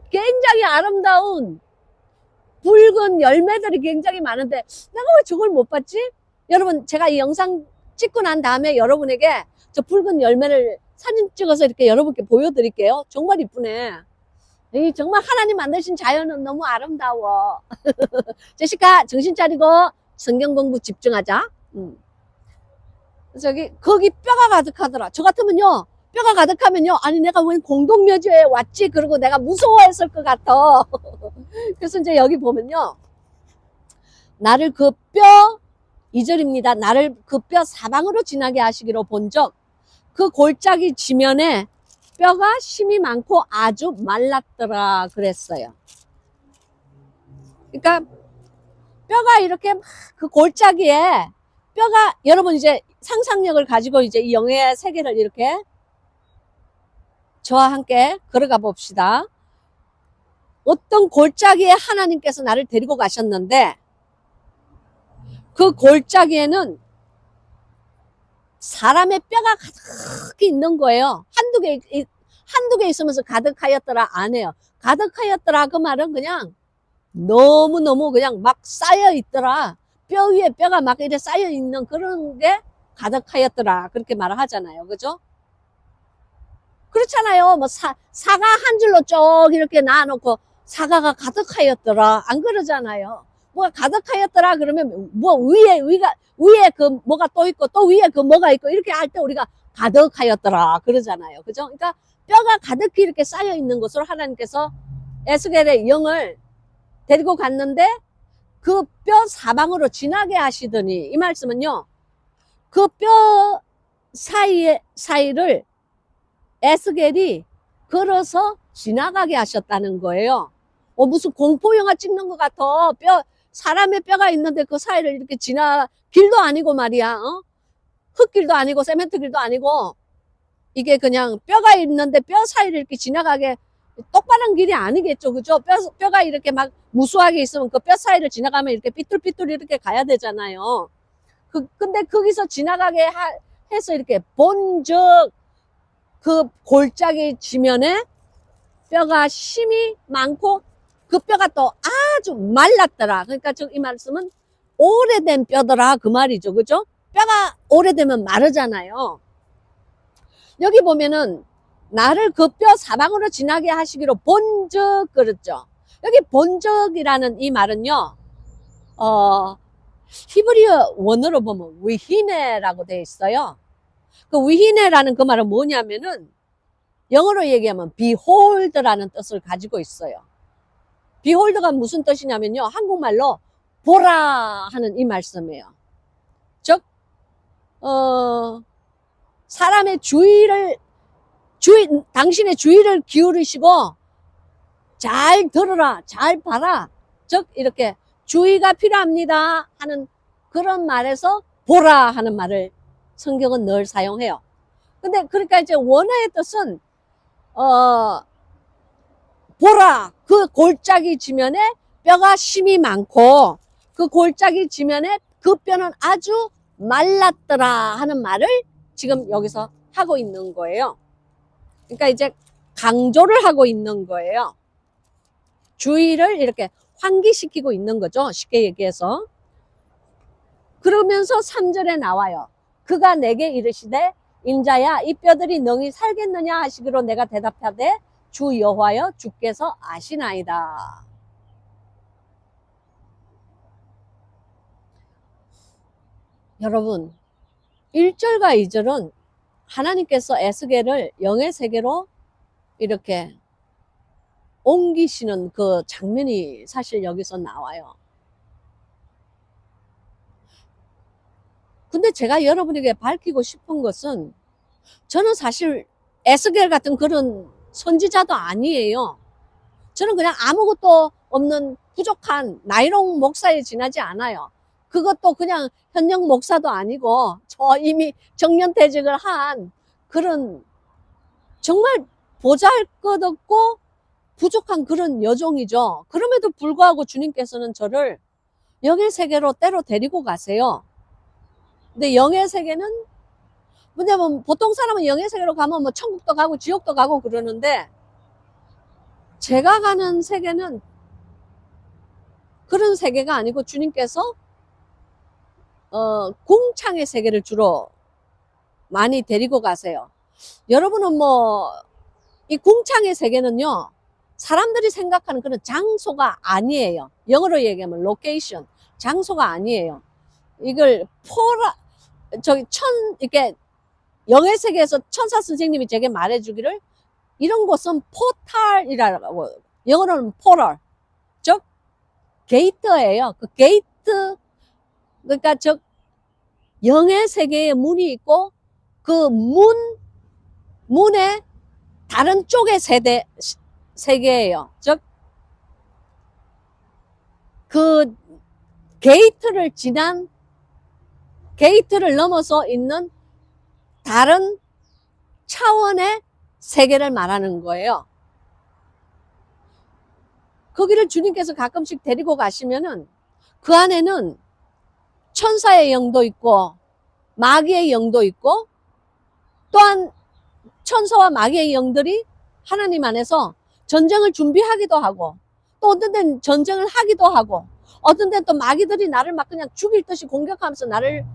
굉장히 아름다운 붉은 열매들이 굉장히 많은데 내가 왜 저걸 못 봤지? 여러분, 제가 이 영상 찍고 난 다음에 여러분에게 저 붉은 열매를 사진 찍어서 이렇게 여러분께 보여드릴게요. 정말 이쁘네. 정말 하나님 만드신 자연은 너무 아름다워. 제시카, 정신 차리고 성경 공부 집중하자. 거기 뼈가 가득하더라. 저 같으면요, 뼈가 가득하면요, 아니 내가 웬 공동묘지에 왔지? 그러고 내가 무서워했을 것 같아. 그래서 이제 여기 보면요, 나를 그 뼈 2절입니다. 나를 그 뼈 사방으로 지나게 하시기로 본즉 그 골짜기 지면에 뼈가 심이 많고 아주 말랐더라 그랬어요. 그러니까 뼈가 이렇게 막 그 골짜기에 뼈가, 여러분 이제 상상력을 가지고 이제 이 영의 세계를 이렇게 저와 함께 걸어가 봅시다. 어떤 골짜기에 하나님께서 나를 데리고 가셨는데 그 골짜기에는 사람의 뼈가 가득히 있는 거예요. 한두 개 있으면서 가득하였더라 안 해요. 가득하였더라 그 말은 그냥 너무너무 그냥 막 쌓여 있더라. 뼈 위에 뼈가 막 이렇게 쌓여 있는 그런 게 가득하였더라. 그렇게 말을 하잖아요. 그죠? 그렇잖아요. 뭐 사과 한 줄로 쭉 이렇게 놔놓고 사과가 가득하였더라. 안 그러잖아요. 뭐가 가득하였더라 그러면 뭐 위에 그 뭐가 또 있고 또 위에 그 뭐가 있고 이렇게 할 때 우리가 가득하였더라 그러잖아요. 그죠? 그러니까 뼈가 가득히 이렇게 쌓여 있는 것으로 하나님께서 에스겔의 영을 데리고 갔는데 그 뼈 사방으로 지나게 하시더니 이 말씀은요. 그 뼈 사이를 에스겔이 걸어서 지나가게 하셨다는 거예요. 무슨 공포영화 찍는 것 같아. 사람의 뼈가 있는데 그 사이를 이렇게 길도 아니고 말이야. 흙길도 아니고 세멘트길도 아니고 이게 그냥 뼈가 있는데 뼈 사이를 이렇게 지나가게 똑바른 길이 아니겠죠. 그죠? 뼈가 이렇게 막 무수하게 있으면 그 뼈 사이를 지나가면 이렇게 삐뚤삐뚤 이렇게 가야 되잖아요. 근데 거기서 지나가게 해서 이렇게 본적 그 골짜기 지면에 뼈가 심이 많고 그 뼈가 또 아주 말랐더라. 그러니까 이 말씀은 오래된 뼈더라 그 말이죠. 그죠? 뼈가 오래되면 마르잖아요. 여기 보면은 나를 그 뼈 사방으로 지나게 하시기로 본적 그랬죠. 여기 본적이라는 이 말은요. 히브리어 원어로 보면 위히네라고 되어 있어요. 그 위히네라는 그 말은 뭐냐면은 영어로 얘기하면 behold라는 뜻을 가지고 있어요. behold가 무슨 뜻이냐면요. 한국말로 보라 하는 이 말씀이에요. 즉 사람의 당신의 주의를 기울이시고 잘 들어라, 잘 봐라. 즉 이렇게 주의가 필요합니다 하는 그런 말에서 보라 하는 말을 성경은 늘 사용해요. 근데 그러니까 이제 원어의 뜻은 보라, 그 골짜기 지면에 뼈가 심이 많고 그 골짜기 지면에 그 뼈는 아주 말랐더라 하는 말을 지금 여기서 하고 있는 거예요. 그러니까 이제 강조를 하고 있는 거예요. 주의를 이렇게 환기시키고 있는 거죠. 쉽게 얘기해서. 그러면서 3절에 나와요. 그가 내게 이르시되 인자야 이 뼈들이 능히 살겠느냐 하시기로 내가 대답하되 주 여호와여 주께서 아시나이다. 여러분 1절과 2절은 하나님께서 에스겔을 영의 세계로 이렇게 옮기시는 그 장면이 사실 여기서 나와요. 근데 제가 여러분에게 밝히고 싶은 것은 저는 사실 에스겔 같은 그런 선지자도 아니에요. 저는 그냥 아무것도 없는 부족한 나이롱 목사에 지나지 않아요. 그것도 그냥 현역 목사도 아니고 저 이미 정년퇴직을 한 그런 정말 보잘것없고 부족한 그런 여종이죠. 그럼에도 불구하고 주님께서는 저를 영의 세계로 때로 데리고 가세요. 근데 영의 세계는 뭐냐면 보통 사람은 영의 세계로 가면 뭐 천국도 가고 지옥도 가고 그러는데 제가 가는 세계는 그런 세계가 아니고 주님께서 궁창의 세계를 주로 많이 데리고 가세요. 여러분은 뭐 이 궁창의 세계는요 사람들이 생각하는 그런 장소가 아니에요. 영어로 얘기하면 로케이션, 장소가 아니에요. 이걸 이렇게 영의 세계에서 천사 선생님이 제게 말해주기를 이런 곳은 포탈이라고, 영어로는 포럴, 즉 게이트예요. 그 게이트, 그러니까 즉 영의 세계에 문이 있고 그 문에 다른 쪽의 세계예요. 즉 그 게이트를 넘어서 있는 다른 차원의 세계를 말하는 거예요. 거기를 주님께서 가끔씩 데리고 가시면은 그 안에는 천사의 영도 있고 마귀의 영도 있고 또한 천사와 마귀의 영들이 하나님 안에서 전쟁을 준비하기도 하고, 또 어떤 데는 전쟁을 하기도 하고, 어떤 데는 또 마귀들이 나를 막 그냥 죽일 듯이 공격하면서 나를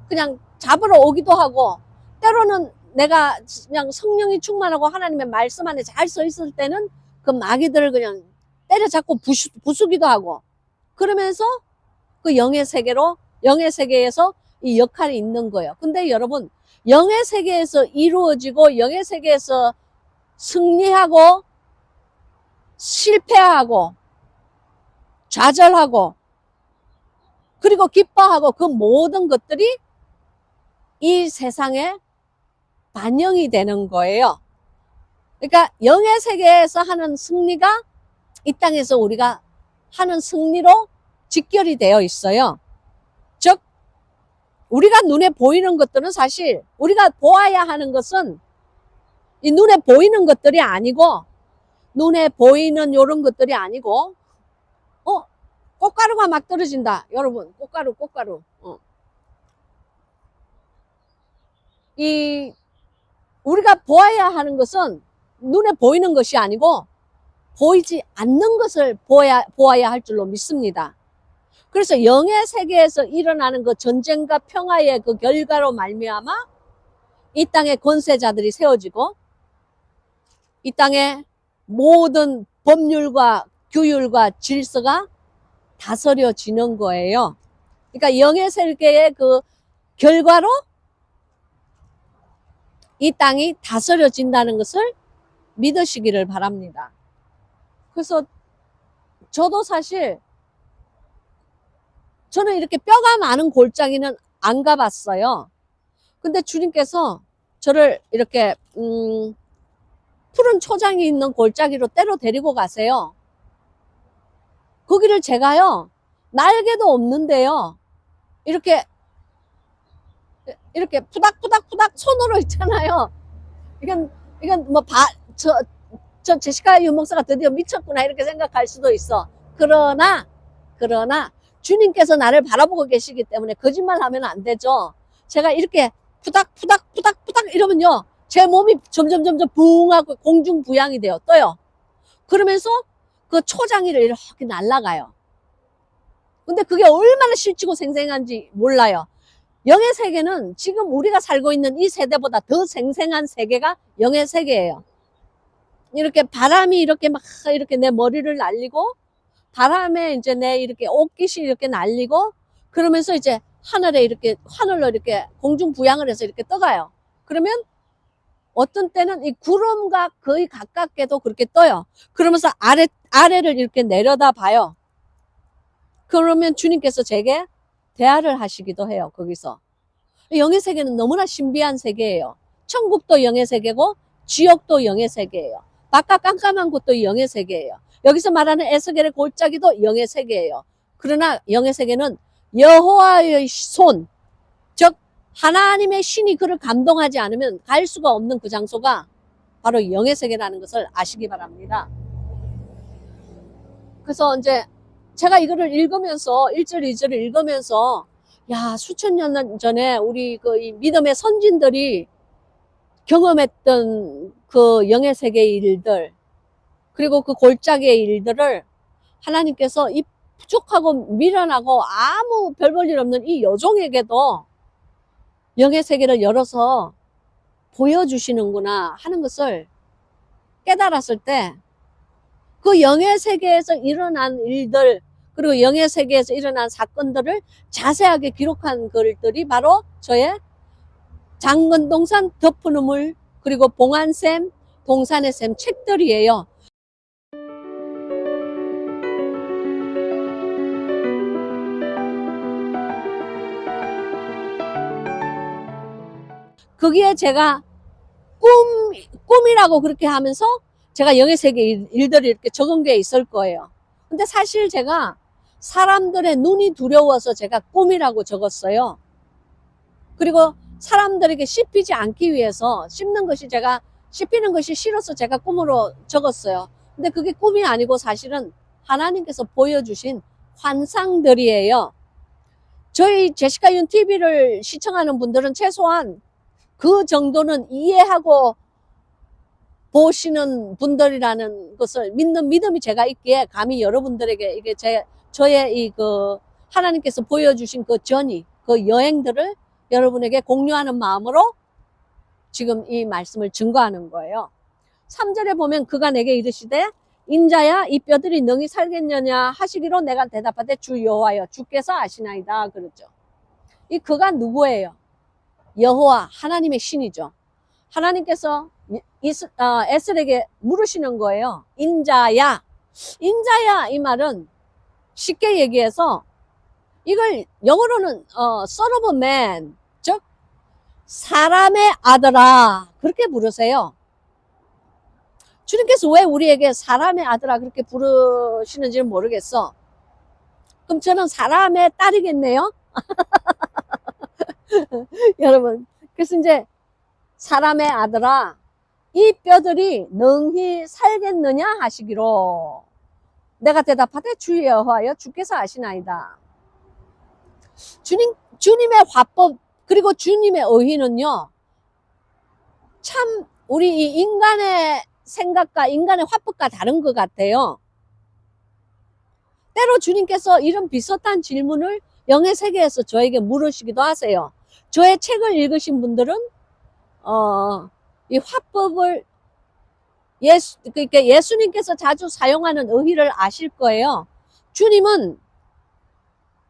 그냥 잡으러 오기도 하고, 때로는 내가 그냥 성령이 충만하고 하나님의 말씀 안에 잘 서 있을 때는 그 마귀들을 그냥 때려잡고 부수기도 하고, 그러면서 그 영의 세계로, 영의 세계에서 이 역할이 있는 거예요. 근데 여러분, 영의 세계에서 이루어지고 영의 세계에서 승리하고 실패하고 좌절하고 그리고 기뻐하고 그 모든 것들이 이 세상에 반영이 되는 거예요. 그러니까 영의 세계에서 하는 승리가 이 땅에서 우리가 하는 승리로 직결이 되어 있어요. 즉 우리가 눈에 보이는 것들은 사실 우리가 보아야 하는 것은 이 눈에 보이는 것들이 아니고, 눈에 보이는 이런 것들이 아니고, 꽃가루가 막 떨어진다. 여러분, 꽃가루. 이 우리가 보아야 하는 것은 눈에 보이는 것이 아니고 보이지 않는 것을 보아야 할 줄로 믿습니다. 그래서 영의 세계에서 일어나는 그 전쟁과 평화의 그 결과로 말미암아 이 땅의 권세자들이 세워지고 이 땅의 모든 법률과 규율과 질서가 다스려지는 거예요. 그러니까 영의 세계의 그 결과로 이 땅이 다스려진다는 것을 믿으시기를 바랍니다. 그래서 저도 사실 저는 이렇게 뼈가 많은 골짜기는 안 가봤어요. 근데 주님께서 저를 이렇게 푸른 초장이 있는 골짜기로 때로 데리고 가세요. 거기를 제가요, 날개도 없는데요, 이렇게 푸닥푸닥 손으로 있잖아요. 이건 뭐 저 제시카 유목사가 드디어 미쳤구나 이렇게 생각할 수도 있어. 그러나 주님께서 나를 바라보고 계시기 때문에 거짓말하면 안 되죠. 제가 이렇게 푸닥푸닥 이러면요, 제 몸이 점점 부응하고 공중부양이 돼요. 떠요. 그러면서 그 초장이를 이렇게 날아가요. 근데 그게 얼마나 실지고 생생한지 몰라요. 영의 세계는 지금 우리가 살고 있는 이 세대보다 더 생생한 세계가 영의 세계예요. 이렇게 바람이 이렇게 막 이렇게 내 머리를 날리고, 바람에 이제 내 이렇게 옷깃이 이렇게 날리고, 그러면서 이제 하늘로 이렇게 공중부양을 해서 이렇게 떠가요. 그러면 어떤 때는 이 구름과 거의 가깝게도 그렇게 떠요. 그러면서 아래를 이렇게 내려다 봐요. 그러면 주님께서 제게 대화를 하시기도 해요. 거기서. 영의 세계는 너무나 신비한 세계예요. 천국도 영의 세계고 지옥도 영의 세계예요. 바깥 깜깜한 곳도 영의 세계예요. 여기서 말하는 에스겔의 골짜기도 영의 세계예요. 그러나 영의 세계는 여호와의 손, 즉 하나님의 신이 그를 감동하지 않으면 갈 수가 없는 그 장소가 바로 영의 세계라는 것을 아시기 바랍니다. 그래서 이제 제가 이거를 읽으면서 1절 2절을 읽으면서, 야, 수천 년 전에 우리 그 믿음의 선진들이 경험했던 그 영의 세계의 일들, 그리고 그 골짜기의 일들을 하나님께서 이 부족하고 미련하고 아무 별 볼 일 없는 이 여종에게도 영의 세계를 열어서 보여주시는구나 하는 것을 깨달았을 때, 그 영의 세계에서 일어난 일들, 그리고 영의 세계에서 일어난 사건들을 자세하게 기록한 글들이 바로 저의 장건동산 덮은 우물, 그리고 봉안샘, 동산의 샘 책들이에요. 거기에 제가 꿈이라고 그렇게 하면서 제가 영의 세계 일들이 이렇게 적은 게 있을 거예요. 근데 사실 제가 사람들의 눈이 두려워서 제가 꿈이라고 적었어요. 그리고 사람들에게 씹히지 않기 위해서 씹히는 것이 싫어서 제가 꿈으로 적었어요. 근데 그게 꿈이 아니고 사실은 하나님께서 보여주신 환상들이에요. 저희 제시카 윤 TV를 시청하는 분들은 최소한 그 정도는 이해하고 보시는 분들이라는 것을 믿는 믿음이 제가 있기에 감히 여러분들에게 이게 저의 이 그 하나님께서 보여주신 그 전이 그 여행들을 여러분에게 공유하는 마음으로 지금 이 말씀을 증거하는 거예요. 3절에 보면 그가 내게 이르시되 인자야 이 뼈들이 능히 살겠느냐 하시기로 내가 대답하되 주 여호와여 주께서 아시나이다 그러죠. 이 그가 누구예요? 여호와 하나님의 신이죠. 하나님께서 에스겔에게 물으시는 거예요. 인자야 이 말은 쉽게 얘기해서 이걸 영어로는 son of man 즉 사람의 아들아 그렇게 부르세요. 주님께서 왜 우리에게 사람의 아들아 그렇게 부르시는지는 모르겠어. 그럼 저는 사람의 딸이겠네요. 여러분 그래서 이제 사람의 아들아 이 뼈들이 능히 살겠느냐 하시기로 내가 대답하되 주 여호와여 주께서 아시나이다. 주님의 화법 그리고 주님의 의의는요 참 우리 이 인간의 생각과 인간의 화법과 다른 것 같아요. 때로 주님께서 이런 비슷한 질문을 영의 세계에서 저에게 물으시기도 하세요. 저의 책을 읽으신 분들은 이 화법을 그러니까 예수님께서 자주 사용하는 의의를 아실 거예요. 주님은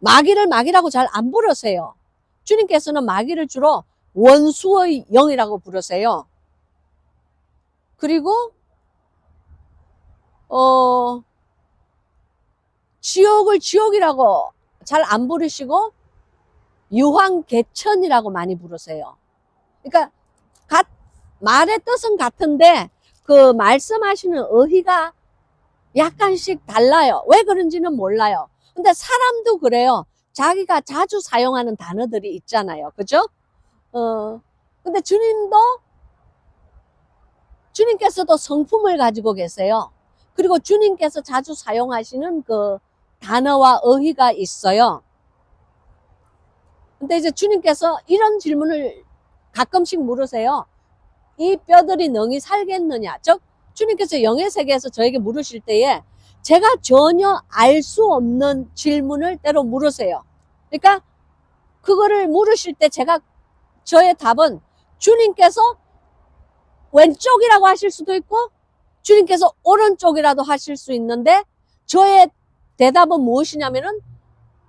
마귀를 마귀라고 잘 안 부르세요. 주님께서는 마귀를 주로 원수의 영이라고 부르세요. 그리고 지옥을 지옥이라고 잘 안 부르시고 유황개천이라고 많이 부르세요. 그러니까 말의 뜻은 같은데 그 말씀하시는 의의가 약간씩 달라요. 왜 그런지는 몰라요. 근데 사람도 그래요. 자기가 자주 사용하는 단어들이 있잖아요. 그죠? 근데 주님께서도 성품을 가지고 계세요. 그리고 주님께서 자주 사용하시는 그 단어와 의의가 있어요. 근데 이제 주님께서 이런 질문을 가끔씩 물으세요. 이 뼈들이 능히 살겠느냐? 즉 주님께서 영의 세계에서 저에게 물으실 때에 제가 전혀 알 수 없는 질문을 때로 물으세요. 그러니까 그거를 물으실 때 저의 답은 주님께서 왼쪽이라고 하실 수도 있고 주님께서 오른쪽이라도 하실 수 있는데 저의 대답은 무엇이냐면은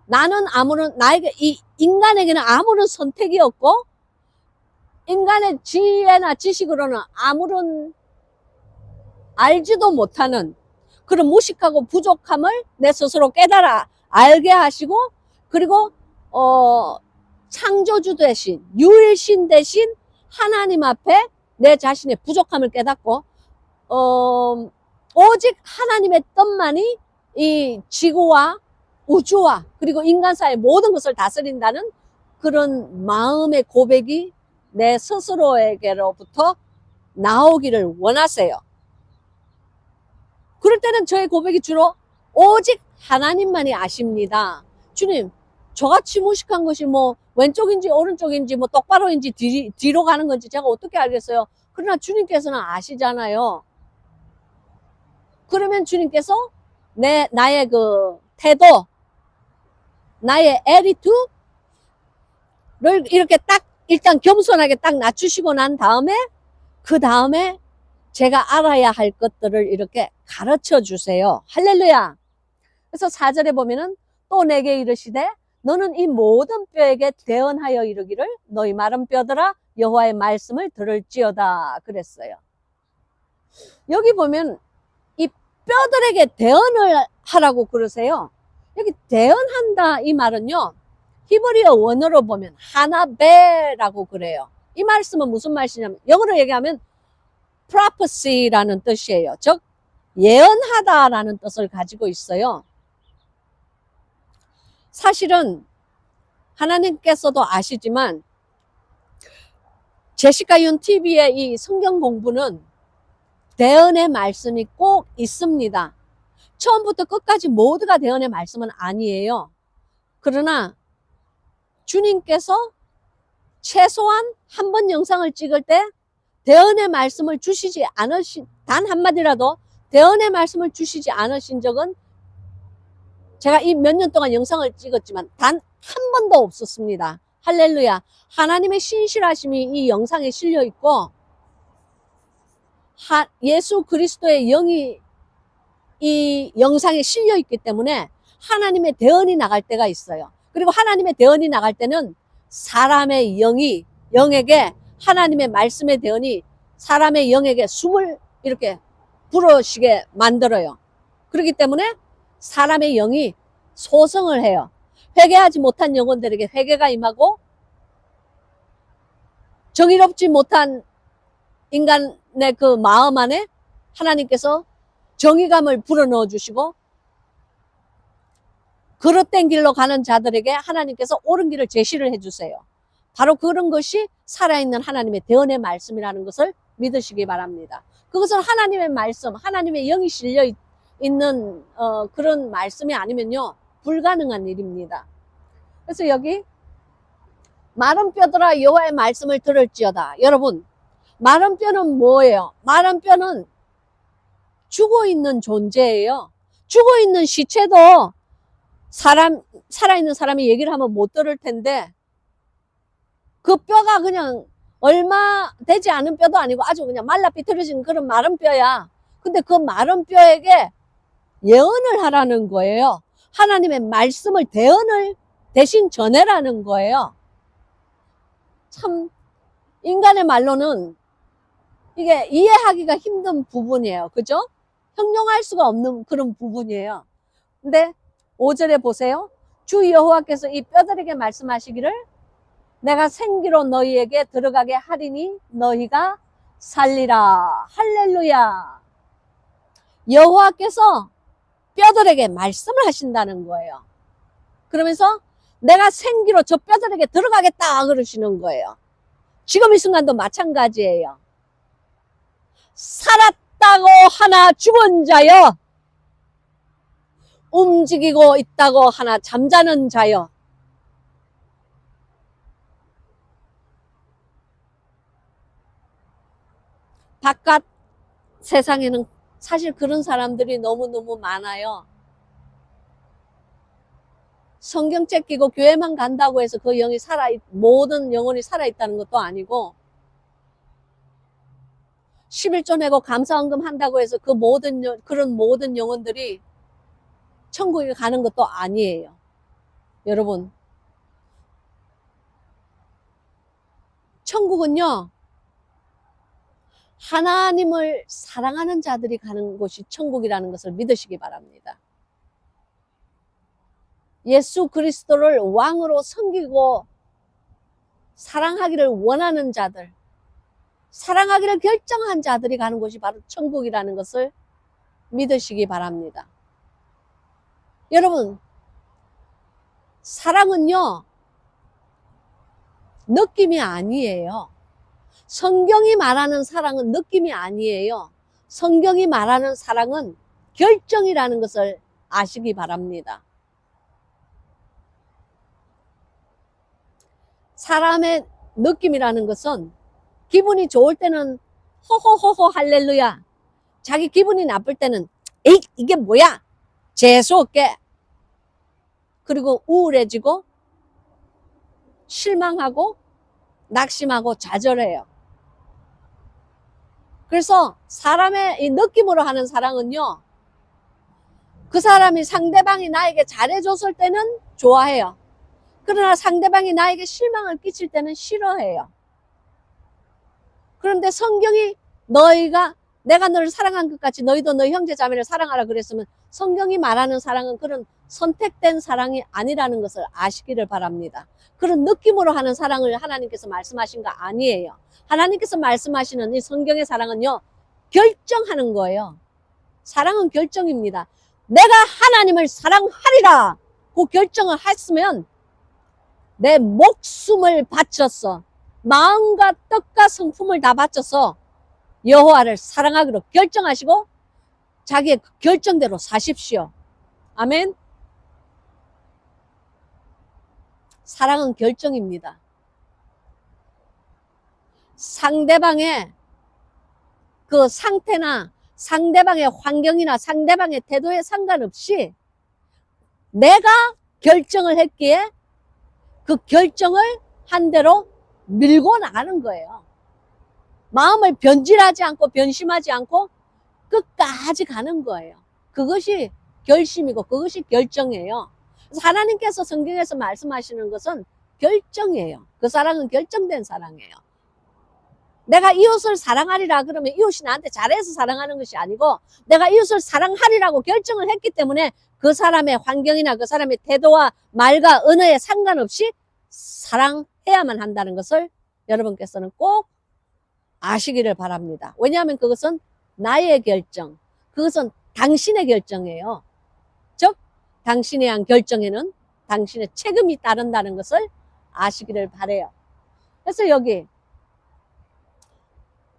나에게 이 인간에게는 아무런 선택이 없고 인간의 지혜나 지식으로는 아무런 알지도 못하는 그런 무식하고 부족함을 내 스스로 깨달아 알게 하시고 그리고 창조주 대신 유일신 대신 하나님 앞에 내 자신의 부족함을 깨닫고 오직 하나님의 뜻만이 이 지구와 우주와 그리고 인간사의 모든 것을 다스린다는 그런 마음의 고백이 내 스스로에게로부터 나오기를 원하세요. 그럴 때는 저의 고백이 주로 오직 하나님만이 아십니다. 주님, 저같이 무식한 것이 뭐 왼쪽인지 오른쪽인지 뭐 똑바로인지 뒤로 가는 건지 제가 어떻게 알겠어요? 그러나 주님께서는 아시잖아요. 그러면 주님께서 나의 그 태도, 나의 에리투를 이렇게 딱 일단 겸손하게 딱 낮추시고 난 다음에 그 다음에 제가 알아야 할 것들을 이렇게 가르쳐 주세요. 할렐루야. 그래서 4절에 보면은 또 내게 이르시되 너는 이 모든 뼈에게 대언하여 이르기를 너희 마른 뼈들아 여호와의 말씀을 들을지어다 그랬어요. 여기 보면 이 뼈들에게 대언을 하라고 그러세요. 여기 대언한다 이 말은요 히브리어 원어로 보면 하나베라고 그래요. 이 말씀은 무슨 말이냐면 영어로 얘기하면 prophecy라는 뜻이에요. 즉 예언하다라는 뜻을 가지고 있어요. 사실은 하나님께서도 아시지만 제시카 윤 TV의 이 성경 공부는 대언의 말씀이 꼭 있습니다. 처음부터 끝까지 모두가 대언의 말씀은 아니에요. 그러나 주님께서 최소한 한 번 영상을 찍을 때 대언의 말씀을 주시지 않으신, 단 한마디라도 대언의 말씀을 주시지 않으신 적은 제가 이 몇 년 동안 영상을 찍었지만 단 한 번도 없었습니다. 할렐루야. 하나님의 신실하심이 이 영상에 실려 있고 예수 그리스도의 영이 이 영상에 실려 있기 때문에 하나님의 대언이 나갈 때가 있어요. 그리고 하나님의 대언이 나갈 때는 사람의 영에게 하나님의 말씀의 대언이 사람의 영에게 숨을 이렇게 불어쉬게 만들어요. 그렇기 때문에 사람의 영이 소성을 해요. 회개하지 못한 영혼들에게 회개가 임하고 정의롭지 못한 인간의 그 마음 안에 하나님께서 정의감을 불어넣어 주시고 그릇된 길로 가는 자들에게 하나님께서 옳은 길을 제시를 해주세요. 바로 그런 것이 살아있는 하나님의 대언의 말씀이라는 것을 믿으시기 바랍니다. 그것은 하나님의 말씀, 하나님의 영이 실려 있는 그런 말씀이 아니면요 불가능한 일입니다. 그래서 여기 마른 뼈들아 여호와의 말씀을 들을지어다. 여러분, 마른 뼈는 뭐예요? 마른 뼈는 죽어있는 존재예요. 죽어있는 시체도 살아있는 사람이 얘기를 하면 못 들을 텐데 그 뼈가 그냥 얼마 되지 않은 뼈도 아니고 아주 그냥 말라 비틀어진 그런 마른 뼈야. 근데 그 마른 뼈에게 예언을 하라는 거예요. 하나님의 말씀을 대언을 대신 전해라는 거예요. 참 인간의 말로는 이게 이해하기가 힘든 부분이에요. 그죠? 형용할 수가 없는 그런 부분이에요. 근데 5절에 보세요. 주 여호와께서 이 뼈들에게 말씀하시기를 내가 생기로 너희에게 들어가게 하리니 너희가 살리라. 할렐루야. 여호와께서 뼈들에게 말씀을 하신다는 거예요. 그러면서 내가 생기로 저 뼈들에게 들어가겠다 그러시는 거예요. 지금 이 순간도 마찬가지예요. 살았다고 하나 죽은 자여, 움직이고 있다고 하나 잠자는 자여. 바깥 세상에는 사실 그런 사람들이 너무너무 많아요. 성경책 끼고 교회만 간다고 해서 그 영이 모든 영혼이 살아있다는 것도 아니고 11조 내고 감사헌금 한다고 해서 그런 모든 영혼들이 천국에 가는 것도 아니에요. 여러분, 천국은요 하나님을 사랑하는 자들이 가는 곳이 천국이라는 것을 믿으시기 바랍니다. 예수 그리스도를 왕으로 섬기고 사랑하기를 원하는 자들, 사랑하기를 결정한 자들이 가는 곳이 바로 천국이라는 것을 믿으시기 바랍니다. 여러분, 사랑은요 느낌이 아니에요. 성경이 말하는 사랑은 느낌이 아니에요. 성경이 말하는 사랑은 결정이라는 것을 아시기 바랍니다. 사람의 느낌이라는 것은 기분이 좋을 때는 호호호호 할렐루야, 자기 기분이 나쁠 때는 에이 이게 뭐야 재수없게, 그리고 우울해지고 실망하고 낙심하고 좌절해요. 그래서 사람의 이 느낌으로 하는 사랑은요 그 사람이 상대방이 나에게 잘해줬을 때는 좋아해요. 그러나 상대방이 나에게 실망을 끼칠 때는 싫어해요. 그런데 성경이 내가 너를 사랑한 것 같이 너희도 너희 형제 자매를 사랑하라 그랬으면 성경이 말하는 사랑은 그런 선택된 사랑이 아니라는 것을 아시기를 바랍니다. 그런 느낌으로 하는 사랑을 하나님께서 말씀하신 거 아니에요. 하나님께서 말씀하시는 이 성경의 사랑은요 결정하는 거예요. 사랑은 결정입니다. 내가 하나님을 사랑하리라 그 결정을 했으면 내 목숨을 바쳤어, 마음과 뜻과 성품을 다 바쳐서 여호와를 사랑하기로 결정하시고 자기의 결정대로 사십시오. 아멘. 사랑은 결정입니다. 상대방의 그 상태나 상대방의 환경이나 상대방의 태도에 상관없이 내가 결정을 했기에 그 결정을 한 대로 밀고 나가는 거예요. 마음을 변질하지 않고 변심하지 않고 끝까지 가는 거예요. 그것이 결심이고 그것이 결정이에요. 그래서 하나님께서 성경에서 말씀하시는 것은 결정이에요. 그 사랑은 결정된 사랑이에요. 내가 이웃을 사랑하리라 그러면 이웃이 나한테 잘해서 사랑하는 것이 아니고 내가 이웃을 사랑하리라고 결정을 했기 때문에 그 사람의 환경이나 그 사람의 태도와 말과 언어에 상관없이 사랑해야만 한다는 것을 여러분께서는 꼭 아시기를 바랍니다. 왜냐하면 그것은 나의 결정, 그것은 당신의 결정이에요. 즉 당신의 한 결정에는 당신의 책임이 따른다는 것을 아시기를 바라요. 그래서 여기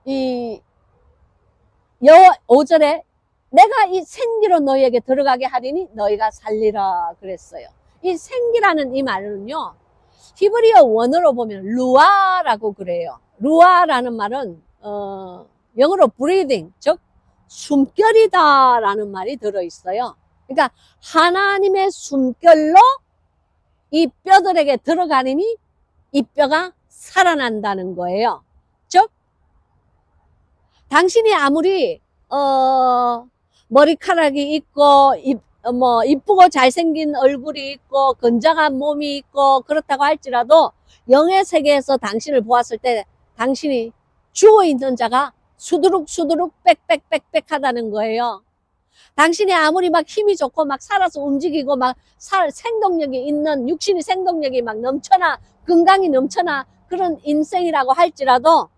이 5절에 내가 이 생기로 너희에게 들어가게 하리니 너희가 살리라 그랬어요. 이 생기라는 이 말은요, 히브리어 원어로 보면 루아라고 그래요. 루아라는 말은 영어로 breathing, 즉 숨결이다 라는 말이 들어있어요. 그러니까 하나님의 숨결로 이 뼈들에게 들어가니 이 뼈가 살아난다는 거예요. 즉 당신이 아무리 머리카락이 있고 이쁘고 잘생긴 얼굴이 있고 건장한 몸이 있고 그렇다고 할지라도 영의 세계에서 당신을 보았을 때 당신이 죽어있는 자가 수두룩 빽빽빽빽 하다는 거예요. 당신이 아무리 막 힘이 좋고 막 살아서 움직이고 막 생동력이 있는, 육신이 생동력이 막 넘쳐나 건강이 넘쳐나 그런 인생이라고 할지라도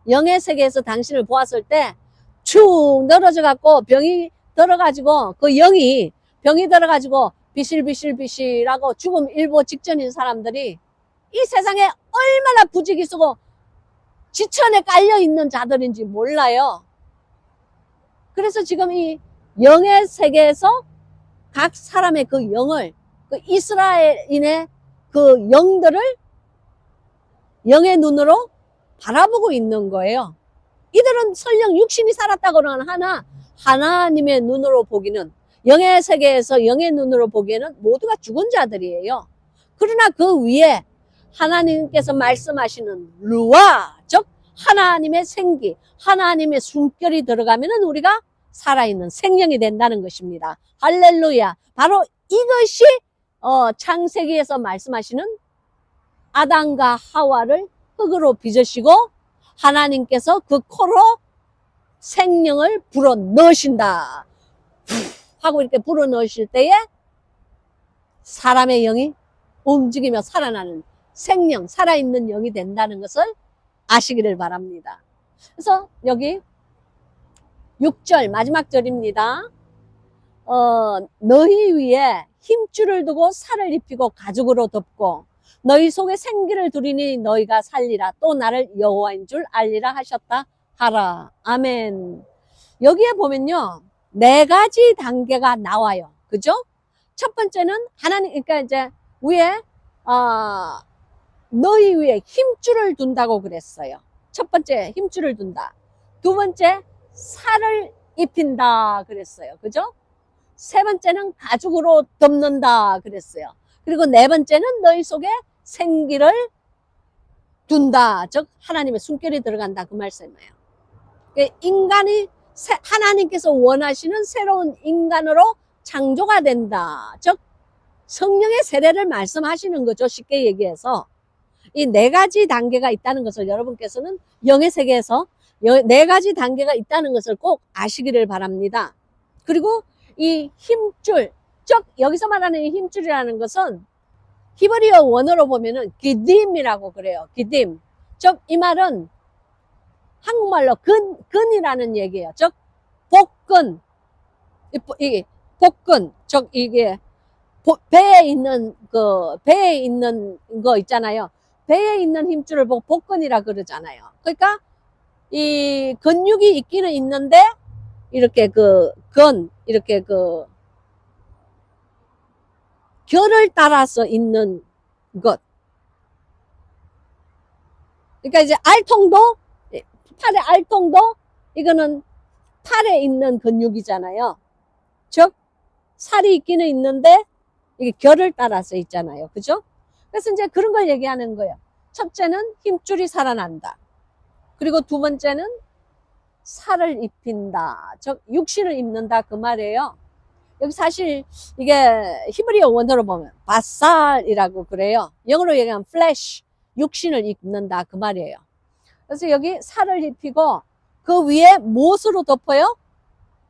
영의 세계에서 당신을 보았을 때 축 늘어져 갖고 병이 들어가지고 그 영이 병이 들어가지고 비실비실비실하고 죽음 일보 직전인 사람들이 이 세상에 얼마나 부지기수고 지천에 깔려있는 자들인지 몰라요. 그래서 지금 이 영의 세계에서 각 사람의 그 영을, 그 이스라엘인의 그 영들을 영의 눈으로 바라보고 있는 거예요. 이들은 설령 육신이 살았다고는 하나 하나님의 눈으로 보기는, 영의 세계에서 영의 눈으로 보기에는 모두가 죽은 자들이에요. 그러나 그 위에 하나님께서 말씀하시는 루아, 즉 하나님의 생기, 하나님의 숨결이 들어가면은 우리가 살아있는 생명이 된다는 것입니다. 할렐루야. 바로 이것이 창세기에서 말씀하시는 아담과 하와를 흙으로 빚으시고 하나님께서 그 코로 생명을 불어 넣으신다 하고 이렇게 불어 넣으실 때에 사람의 영이 움직이며 살아나는 생명, 살아있는 영이 된다는 것을 아시기를 바랍니다. 그래서 여기 6절 마지막 절입니다. 너희 위에 힘줄을 두고 살을 입히고 가죽으로 덮고 너희 속에 생기를 두리니 너희가 살리라. 또 나를 여호와인 줄 알리라 하셨다 하라. 아멘. 여기에 보면요, 4가지 단계가 나와요. 그죠? 첫 번째는 하나님, 그러니까 이제 위에 너희 위에 힘줄을 둔다고 그랬어요. 첫 번째 힘줄을 둔다. 두 번째 살을 입힌다 그랬어요. 그죠? 세 번째는 가죽으로 덮는다 그랬어요. 그리고 네 번째는 너희 속에 생기를 둔다. 즉 하나님의 숨결이 들어간다 그 말씀이에요. 인간이 하나님께서 원하시는 새로운 인간으로 창조가 된다. 즉 성령의 세례를 말씀하시는 거죠. 쉽게 얘기해서 이 4가지 단계가 있다는 것을 여러분께서는 영의 세계에서 4가지 단계가 있다는 것을 꼭 아시기를 바랍니다. 그리고 이 힘줄, 즉 여기서 말하는 이 힘줄이라는 것은 히브리어 원어로 보면은 기딤이라고 그래요. 기딤. 즉 이 말은 한국말로 근이라는 얘기예요. 즉 복근. 이 복근. 즉 이게 배에 있는 거 있잖아요. 배에 있는 힘줄을 보고 복근이라 그러잖아요. 그러니까 이 근육이 있기는 있는데 이렇게 이렇게 결을 따라서 있는 것. 그러니까 이제 알통도, 팔의 알통도 이거는 팔에 있는 근육이잖아요. 즉 살이 있기는 있는데 이게 결을 따라서 있잖아요. 그죠? 그래서 이제 그런 걸 얘기하는 거예요. 첫째는 힘줄이 살아난다. 그리고 두 번째는 살을 입힌다. 즉 육신을 입는다 그 말이에요. 여기 사실 이게 히브리어 원어로 보면 바살이라고 그래요. 영어로 얘기하면 flesh, 육신을 입는다 그 말이에요. 그래서 여기 살을 입히고 그 위에 무엇으로 덮어요?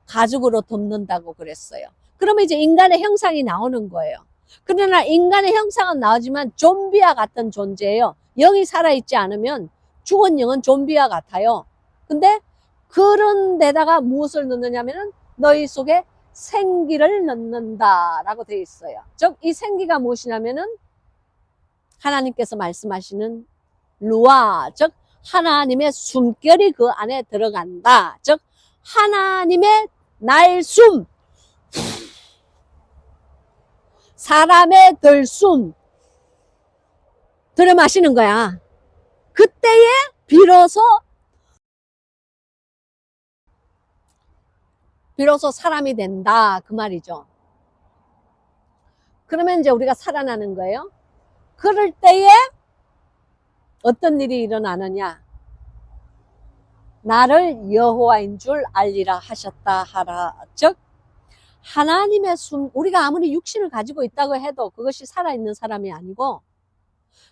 가죽으로 덮는다고 그랬어요. 그러면 이제 인간의 형상이 나오는 거예요. 그러나 인간의 형상은 나오지만 좀비와 같은 존재예요. 영이 살아있지 않으면 죽은 영은 좀비와 같아요. 근데 그런 데다가 무엇을 넣느냐면은 너희 속에 생기를 넣는다라고 되어 있어요. 즉 이 생기가 무엇이냐면은 하나님께서 말씀하시는 루아, 즉 하나님의 숨결이 그 안에 들어간다. 즉 하나님의 날숨, 사람의 들숨 들여 마시는 거야. 그때에 비로소 사람이 된다 그 말이죠. 그러면 이제 우리가 살아나는 거예요. 그럴 때에 어떤 일이 일어나느냐? 나를 여호와인 줄 알리라 하셨다 하라. 즉 하나님의 숨, 우리가 아무리 육신을 가지고 있다고 해도 그것이 살아있는 사람이 아니고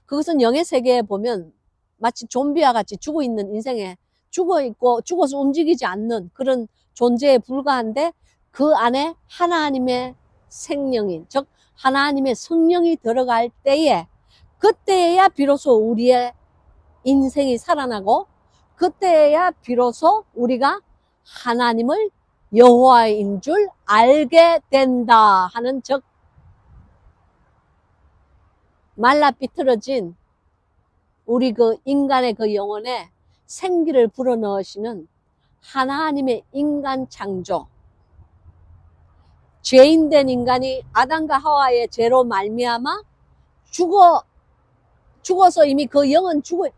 그것은 영의 세계에 보면 마치 좀비와 같이 죽어있는 인생에 죽어있고 죽어서 움직이지 않는 그런 존재에 불과한데 그 안에 하나님의 생명인, 즉 하나님의 성령이 들어갈 때에 그때야 비로소 우리의 인생이 살아나고 그때야 비로소 우리가 하나님을 여호와인 줄 알게 된다 하는, 즉 말라 비틀어진 우리 그 인간의 그 영혼에 생기를 불어넣으시는 하나님의 인간 창조, 죄인된 인간이 아담과 하와의 죄로 말미암아 죽어서 이미 그 영은 죽어,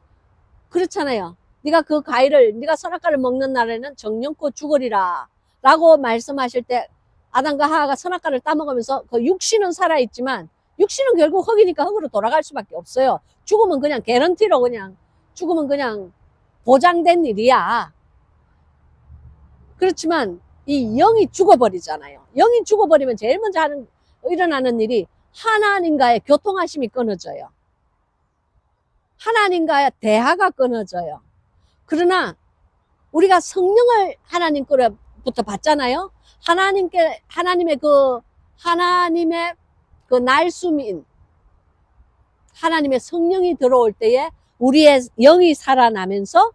그렇잖아요. 네가 그 과일을, 네가 선악과를 먹는 날에는 정령코 죽으리라 라고 말씀하실 때 아담과 하와가 선악과를 따먹으면서 그 육신은 살아있지만 육신은 결국 흙이니까 흙으로 돌아갈 수밖에 없어요. 죽으면 그냥 개런티로 그냥 죽으면 그냥 보장된 일이야. 그렇지만 이 영이 죽어버리잖아요. 영이 죽어버리면 제일 먼저 일어나는 일이 하나님과의 교통하심이 끊어져요. 하나님과의 대화가 끊어져요. 그러나 우리가 성령을 하나님 거로부터 받잖아요. 하나님의 그 날숨인 하나님의 성령이 들어올 때에 우리의 영이 살아나면서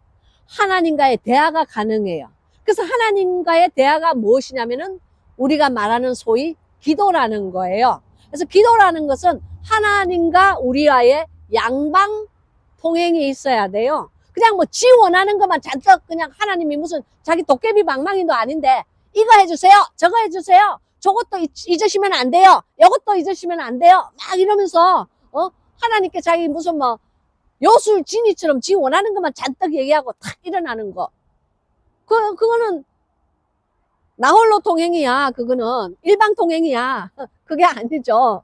하나님과의 대화가 가능해요. 그래서 하나님과의 대화가 무엇이냐면은 우리가 말하는 소위 기도라는 거예요. 그래서 기도라는 것은 하나님과 우리와의 양방 통행이 있어야 돼요. 그냥 뭐 지 원하는 것만 잔뜩 그냥 하나님이 무슨 자기 도깨비 방망이도 아닌데 이거 해주세요, 저거 해주세요, 저것도 잊으시면 안 돼요, 이것도 잊으시면 안 돼요 막 이러면서 하나님께 자기 무슨 뭐 요술 지니처럼 지 원하는 것만 잔뜩 얘기하고 탁 일어나는 거, 그거는 나홀로 통행이야. 그거는 일방 통행이야. 그게 아니죠.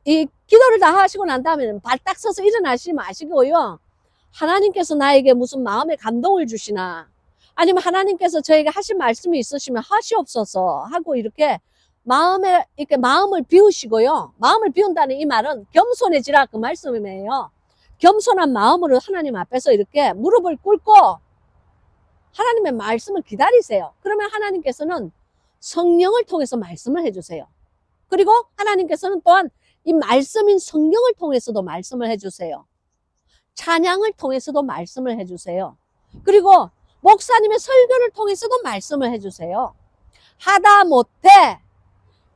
이 기도를 다 하시고 난 다음에는 발 딱 서서 일어나시지 마시고요. 하나님께서 나에게 무슨 마음의 감동을 주시나, 아니면 하나님께서 저에게 하신 말씀이 있으시면 하시옵소서 하고 이렇게 마음을 비우시고요. 마음을 비운다는 이 말은 겸손해지라 그 말씀이에요. 겸손한 마음으로 하나님 앞에서 이렇게 무릎을 꿇고 하나님의 말씀을 기다리세요. 그러면 하나님께서는 성령을 통해서 말씀을 해주세요. 그리고 하나님께서는 또한 이 말씀인 성경을 통해서도 말씀을 해주세요. 찬양을 통해서도 말씀을 해주세요. 그리고 목사님의 설교를 통해서도 말씀을 해주세요. 하다못해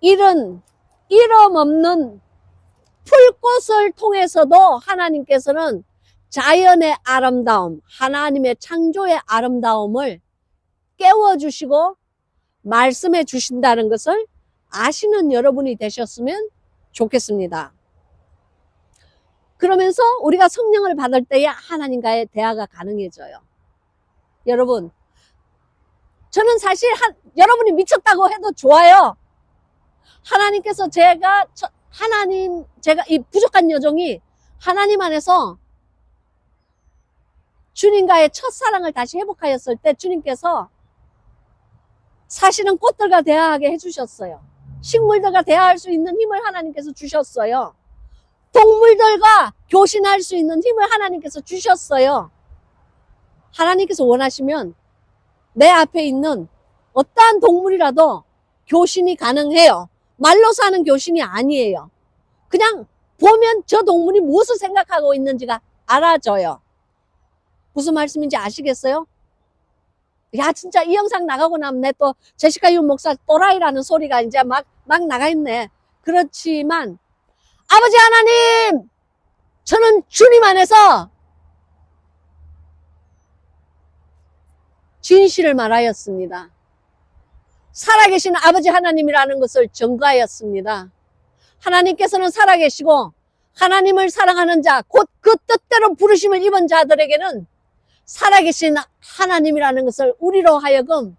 이름 없는 풀꽃을 통해서도 하나님께서는 자연의 아름다움, 하나님의 창조의 아름다움을 깨워주시고 말씀해 주신다는 것을 아시는 여러분이 되셨으면 좋겠습니다. 그러면서 우리가 성령을 받을 때에 하나님과의 대화가 가능해져요. 여러분, 저는 사실 여러분이 미쳤다고 해도 좋아요. 하나님께서 제가 이 부족한 여종이 하나님 안에서 주님과의 첫사랑을 다시 회복하였을 때 주님께서 사실은 꽃들과 대화하게 해주셨어요. 식물들과 대화할 수 있는 힘을 하나님께서 주셨어요. 동물들과 교신할 수 있는 힘을 하나님께서 주셨어요. 하나님께서 원하시면 내 앞에 있는 어떠한 동물이라도 교신이 가능해요. 말로서 하는 교신이 아니에요. 그냥 보면 저 동물이 무엇을 생각하고 있는지가 알아져요. 무슨 말씀인지 아시겠어요? 야, 진짜 이 영상 나가고 나면 내 또 제시카 윤 목사 또라이라는 소리가 이제 막 나가 있네. 그렇지만 아버지 하나님, 저는 주님 안에서 진실을 말하였습니다. 살아계신 아버지 하나님이라는 것을 증거하였습니다. 하나님께서는 살아계시고 하나님을 사랑하는 자, 곧 그 뜻대로 부르심을 입은 자들에게는 살아계신 하나님이라는 것을 우리로 하여금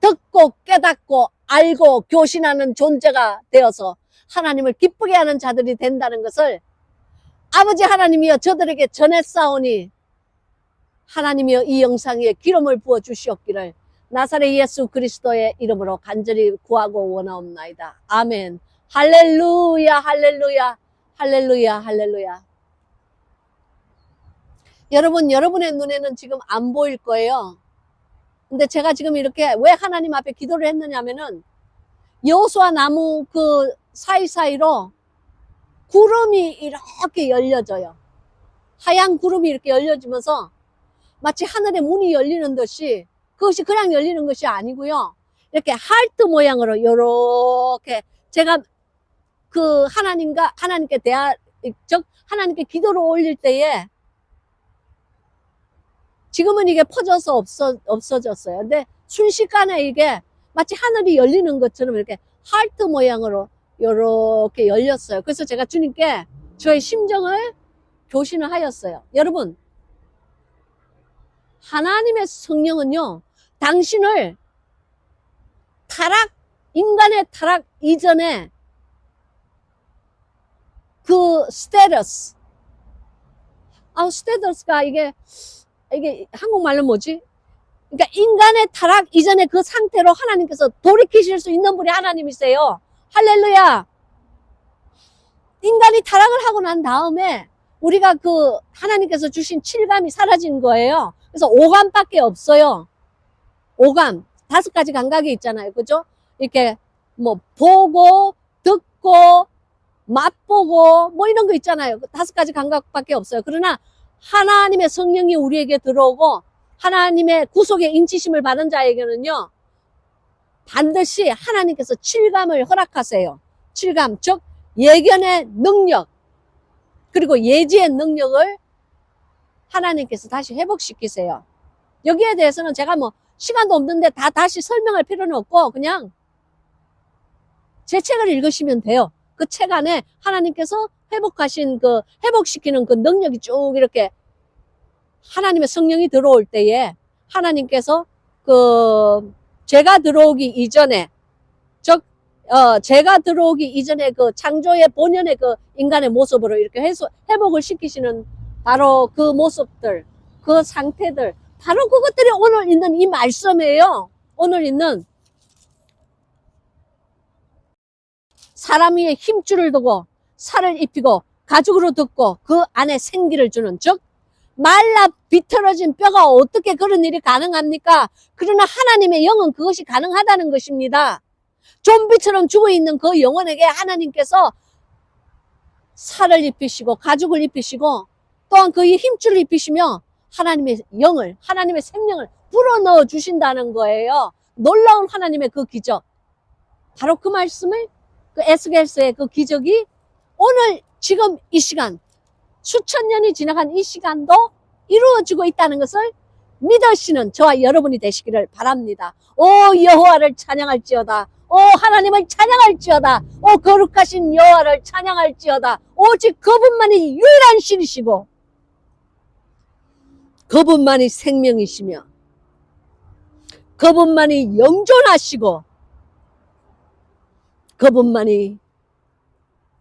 듣고 깨닫고 알고 교신하는 존재가 되어서 하나님을 기쁘게 하는 자들이 된다는 것을 아버지 하나님이여 저들에게 전했사오니 하나님이여 이 영상에 기름을 부어 주시옵기를 나사렛 예수 그리스도의 이름으로 간절히 구하고 원하옵나이다. 아멘. 할렐루야, 할렐루야, 할렐루야, 할렐루야. 여러분, 여러분의 눈에는 지금 안 보일 거예요. 근데 제가 지금 이렇게 왜 하나님 앞에 기도를 했느냐면은 여호수아 나무 그 사이사이로 구름이 이렇게 열려져요. 하얀 구름이 이렇게 열려지면서 마치 하늘의 문이 열리는 듯이, 그것이 그냥 열리는 것이 아니고요. 이렇게 하트 모양으로 이렇게 제가 그 하나님께 하나님께 기도를 올릴 때에 지금은 이게 퍼져서 없어졌어요. 근데 순식간에 이게 마치 하늘이 열리는 것처럼 이렇게 하트 모양으로 이렇게 열렸어요. 그래서 제가 주님께 저의 심정을 교신을 하였어요. 여러분, 하나님의 성령은요, 당신을 인간의 타락 이전에 그 스테터스가 이게 한국말로 뭐지? 그러니까 인간의 타락 이전에 그 상태로 하나님께서 돌이키실 수 있는 분이 하나님이세요. 할렐루야. 인간이 타락을 하고 난 다음에 우리가 그 하나님께서 주신 칠감이 사라진 거예요. 그래서 오감밖에 없어요. 오감. 5가지 감각이 있잖아요. 그죠? 이렇게 뭐 보고, 듣고, 맛보고 뭐 이런 거 있잖아요. 5가지 감각밖에 없어요. 그러나 하나님의 성령이 우리에게 들어오고 하나님의 구속의 인치심을 받은 자에게는요, 반드시 하나님께서 칠감을 허락하세요. 칠감, 즉 예견의 능력, 그리고 예지의 능력을 하나님께서 다시 회복시키세요. 여기에 대해서는 제가 뭐 시간도 없는데 다시 설명할 필요는 없고 그냥 제 책을 읽으시면 돼요. 그 책 안에 하나님께서 회복시키는 그 능력이 쭉 이렇게 하나님의 성령이 들어올 때에 하나님께서 제가 들어오기 이전에 그 창조의 본연의 그 인간의 모습으로 이렇게 회복을 시키시는 바로 그 모습들, 그 상태들, 바로 그것들이 오늘 있는 이 말씀이에요. 오늘 있는 사람 위에 힘줄을 두고 살을 입히고 가죽으로 덮고 그 안에 생기를 주는, 즉 말라 비틀어진 뼈가 어떻게 그런 일이 가능합니까? 그러나 하나님의 영은 그것이 가능하다는 것입니다. 좀비처럼 죽어있는 그 영혼에게 하나님께서 살을 입히시고 가죽을 입히시고 또한 그의 힘줄을 입히시며 하나님의 영을, 하나님의 생명을 불어넣어 주신다는 거예요. 놀라운 하나님의 그 기적, 바로 그 말씀을, 그 에스겔서의 그 기적이 오늘 지금 이 시간, 수천 년이 지나간 이 시간도 이루어지고 있다는 것을 믿으시는 저와 여러분이 되시기를 바랍니다. 오 여호와를 찬양할지어다. 오 하나님을 찬양할지어다. 오 거룩하신 여호와를 찬양할지어다. 오직 그분만이 유일한 신이시고 그분만이 생명이시며 그분만이 영존하시고 그분만이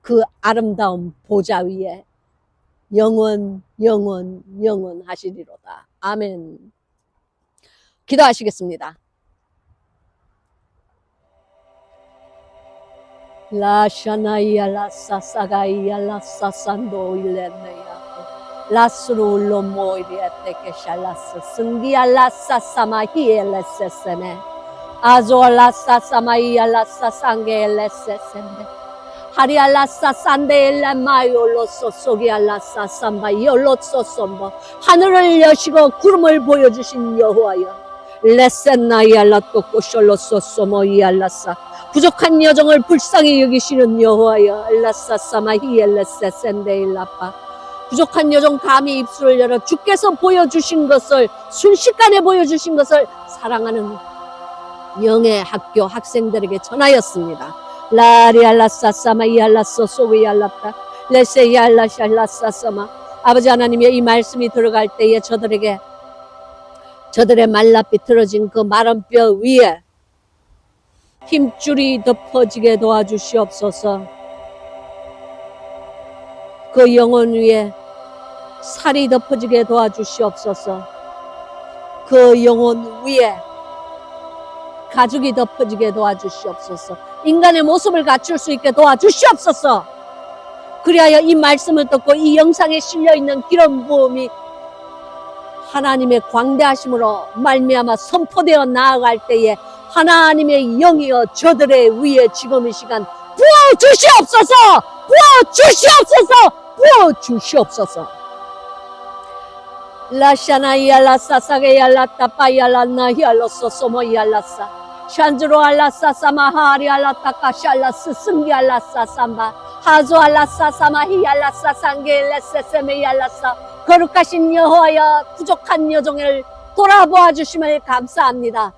그 아름다운 보좌 위에 영원 하시리로다. 아멘. 기도하시겠습니다. 라샤나이야 라사사가이야 라사산도 일레네야 라스루울로 모이리에테케 샬라스 승디야 라사사마 히엘레세세네 아조아 라사사마이야 라사상게 엘레세세네 하리아 라사산데 엘레마이올로소 소기아 라사삼바 이올로소솜보 하늘을 여시고 구름을 보여주신 여호와여 레센나이야 라토코쇼로소소모 이알라사 부족한 여정을 불쌍히 여기시는 여호와여 엘라사사마 히엘레세센데일라파 부족한 여정 감히 입술을 열어 주께서 보여주신 것을 순식간에 보여주신 것을 사랑하는 영의 학교 학생들에게 전하였습니다. 라리알라사사마 이알라소 소위알라파 레세이알라샬라사사마 아버지 하나님의 이 말씀이 들어갈 때에 저들의 말라 비틀어진 그 마른 뼈 위에 힘줄이 덮어지게 도와주시옵소서. 그 영혼 위에 살이 덮어지게 도와주시옵소서. 그 영혼 위에 가죽이 덮어지게 도와주시옵소서. 인간의 모습을 갖출 수 있게 도와주시옵소서. 그리하여 이 말씀을 듣고 이 영상에 실려있는 기름 부음이 하나님의 광대하심으로 말미암아 선포되어 나아갈 때에 하나님의 영이여 저들의 위에 지금 이 시간 부어주시옵소서. 부어주시옵소서. 라샤나이알라사사게알라타파이알라나히알로소소모이알라사 샨즈로알라사사마하리알라타카샬라스 승기알라사삼바 하조알라사사마히알라사상게엘레세세메이알라사 거룩하신 여호와여 부족한 여정을 돌아보아 주심을 감사합니다.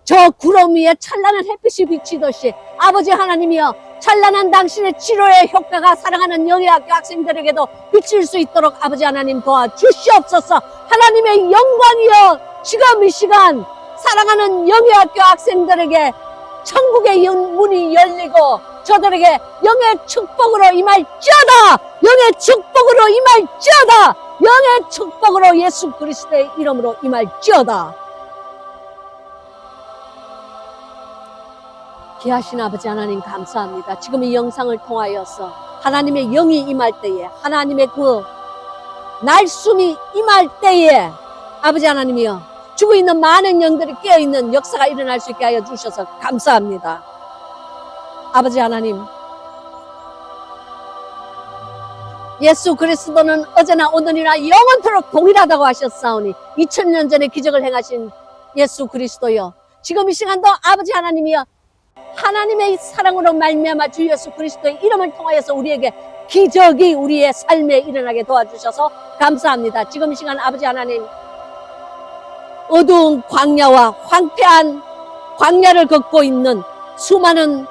저 구름 위에 찬란한 햇빛이 비치듯이 아버지 하나님이여 찬란한 당신의 치료의 효과가 사랑하는 영의 학교 학생들에게도 비칠 수 있도록 아버지 하나님 도와주시옵소서. 하나님의 영광이여 지금 이 시간 사랑하는 영의 학교 학생들에게 천국의 문이 열리고 저들에게 영의 축복으로 임할지어다. 영의 축복으로 임할지어다. 영의 축복으로 예수 그리스도의 이름으로 임할지어다. 귀하신 아버지 하나님 감사합니다. 지금 이 영상을 통하여서 하나님의 영이 임할 때에 하나님의 그 날숨이 임할 때에 아버지 하나님이여 죽어있는 많은 영들이 깨어있는 역사가 일어날 수 있게 하여 주셔서 감사합니다. 아버지 하나님 예수 그리스도는 어제나 오늘이나 영원토록 동일하다고 하셨사오니 2000년 전에 기적을 행하신 예수 그리스도여 지금 이 시간도 아버지 하나님이여 하나님의 사랑으로 말미암아 주 예수 그리스도의 이름을 통하여서 우리에게 기적이 우리의 삶에 일어나게 도와주셔서 감사합니다. 지금 이 시간 아버지 하나님 어두운 광야와 황폐한 광야를 걷고 있는 수많은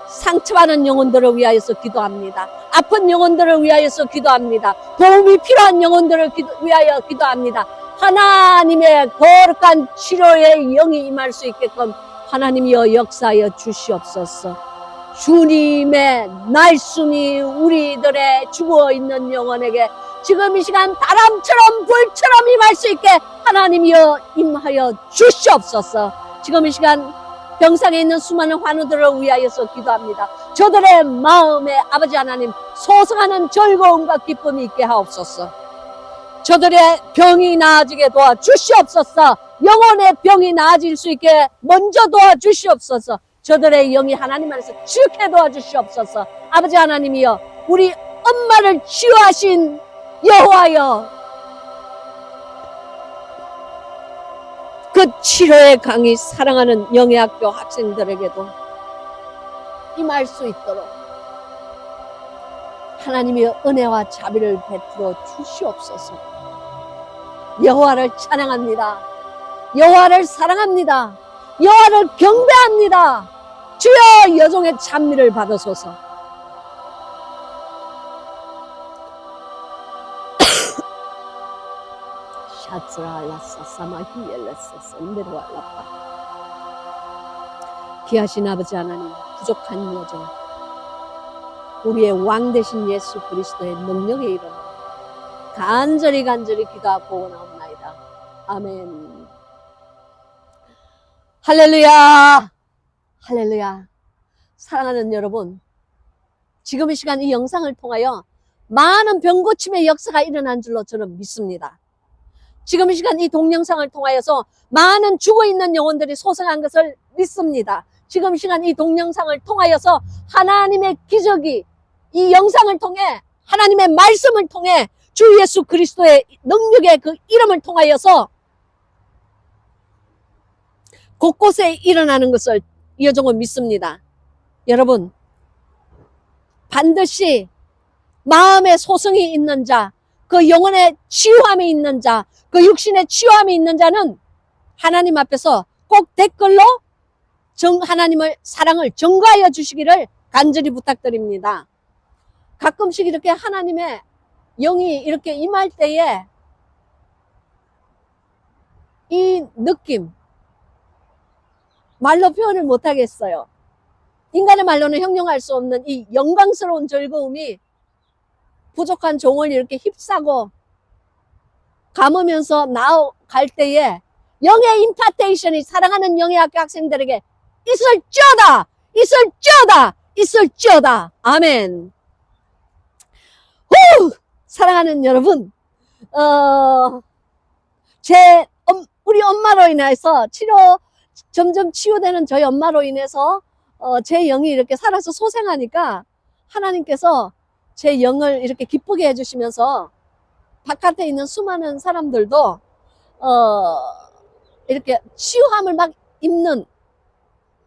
상처받은 영혼들을 위하여서 기도합니다. 아픈 영혼들을 위하여서 기도합니다. 도움이 필요한 영혼들을 위하여 기도합니다. 하나님의 거룩한 치료의 영이 임할 수 있게끔 하나님이여 역사하여 주시옵소서. 주님의 날숨이 우리들의 죽어있는 영혼에게 지금 이 시간 바람처럼 불처럼 임할 수 있게 하나님이여 임하여 주시옵소서. 지금 이 시간 병상에 있는 수많은 환우들을 위하여서 기도합니다. 저들의 마음에 아버지 하나님 소성하는 즐거움과 기쁨이 있게 하옵소서. 저들의 병이 나아지게 도와주시옵소서. 영혼의 병이 나아질 수 있게 먼저 도와주시옵소서. 저들의 영이 하나님 안에서 치유케 도와주시옵소서. 아버지 하나님이여 우리 엄마를 치유하신 여호와여 그 치료의 강이 사랑하는 영의 학교 학생들에게도 임할 수 있도록 하나님의 은혜와 자비를 베풀어 주시옵소서. 여호와를 찬양합니다. 여호와를 사랑합니다. 여호와를 경배합니다. 주여 여종의 찬미를 받으소서. 아츠라라사 사마히엘레세세 인데로알라파. 귀하신 아버지 하나님, 부족한 여정, 우리의 왕 되신 예수 그리스도의 능력의 이름 간절히 기도하고 나옵나이다. 아멘. 할렐루야, 할렐루야. 사랑하는 여러분, 지금 이 시간 이 영상을 통하여 많은 병고침의 역사가 일어난 줄로 저는 믿습니다. 지금 이 시간 이 동영상을 통하여서 많은 죽어있는 영혼들이 소생한 것을 믿습니다. 지금 이 시간 이 동영상을 통하여서 하나님의 기적이 이 영상을 통해 하나님의 말씀을 통해 주 예수 그리스도의 능력의 그 이름을 통하여서 곳곳에 일어나는 것을 여정은 믿습니다. 여러분, 반드시 마음의 소성이 있는 자, 그 영혼의 치유함이 있는 자, 그 육신의 치유함이 있는 자는 하나님 앞에서 꼭 댓글로 하나님을 사랑을 증거하여 주시기를 간절히 부탁드립니다. 가끔씩 이렇게 하나님의 영이 이렇게 임할 때에 이 느낌 말로 표현을 못하겠어요. 인간의 말로는 형용할 수 없는 이 영광스러운 즐거움이 부족한 종을 이렇게 휩싸고 감으면서 나아갈 때에 영의 임파테이션이 사랑하는 영의 학교 학생들에게 있을지어다! 있을지어다! 있을지어다! 아멘. 후! 사랑하는 여러분, 우리 엄마로 인해서 점점 치유되는 저희 엄마로 인해서 제 영이 이렇게 살아서 소생하니까 하나님께서 제 영을 이렇게 기쁘게 해주시면서 바깥에 있는 수많은 사람들도 이렇게 치유함을 막 입는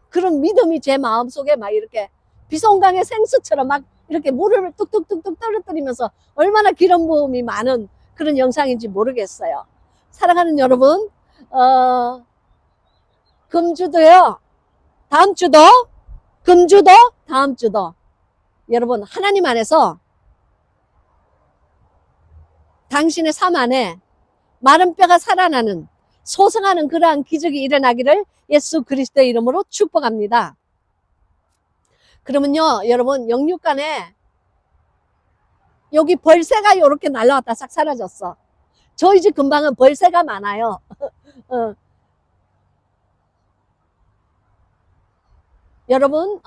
그런 믿음이 제 마음속에 막 이렇게 비송강의 생수처럼 막 이렇게 물을 뚝뚝뚝뚝 떨어뜨리면서 얼마나 기름 부음이 많은 그런 영상인지 모르겠어요. 사랑하는 여러분, 금주도요, 다음 주도, 금주도, 다음 주도 여러분 하나님 안에서 당신의 삶 안에 마른 뼈가 살아나는 소생하는 그러한 기적이 일어나기를 예수 그리스도의 이름으로 축복합니다. 그러면요 여러분, 영육간에 여기 벌새가 이렇게 날라왔다 싹 사라졌어. 저희 집 근방은 벌새가 많아요. 여러분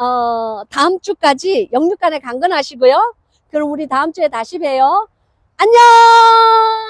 다음 주까지 영육간에 강건하시고요. 그럼 우리 다음 주에 다시 봬요. 안녕.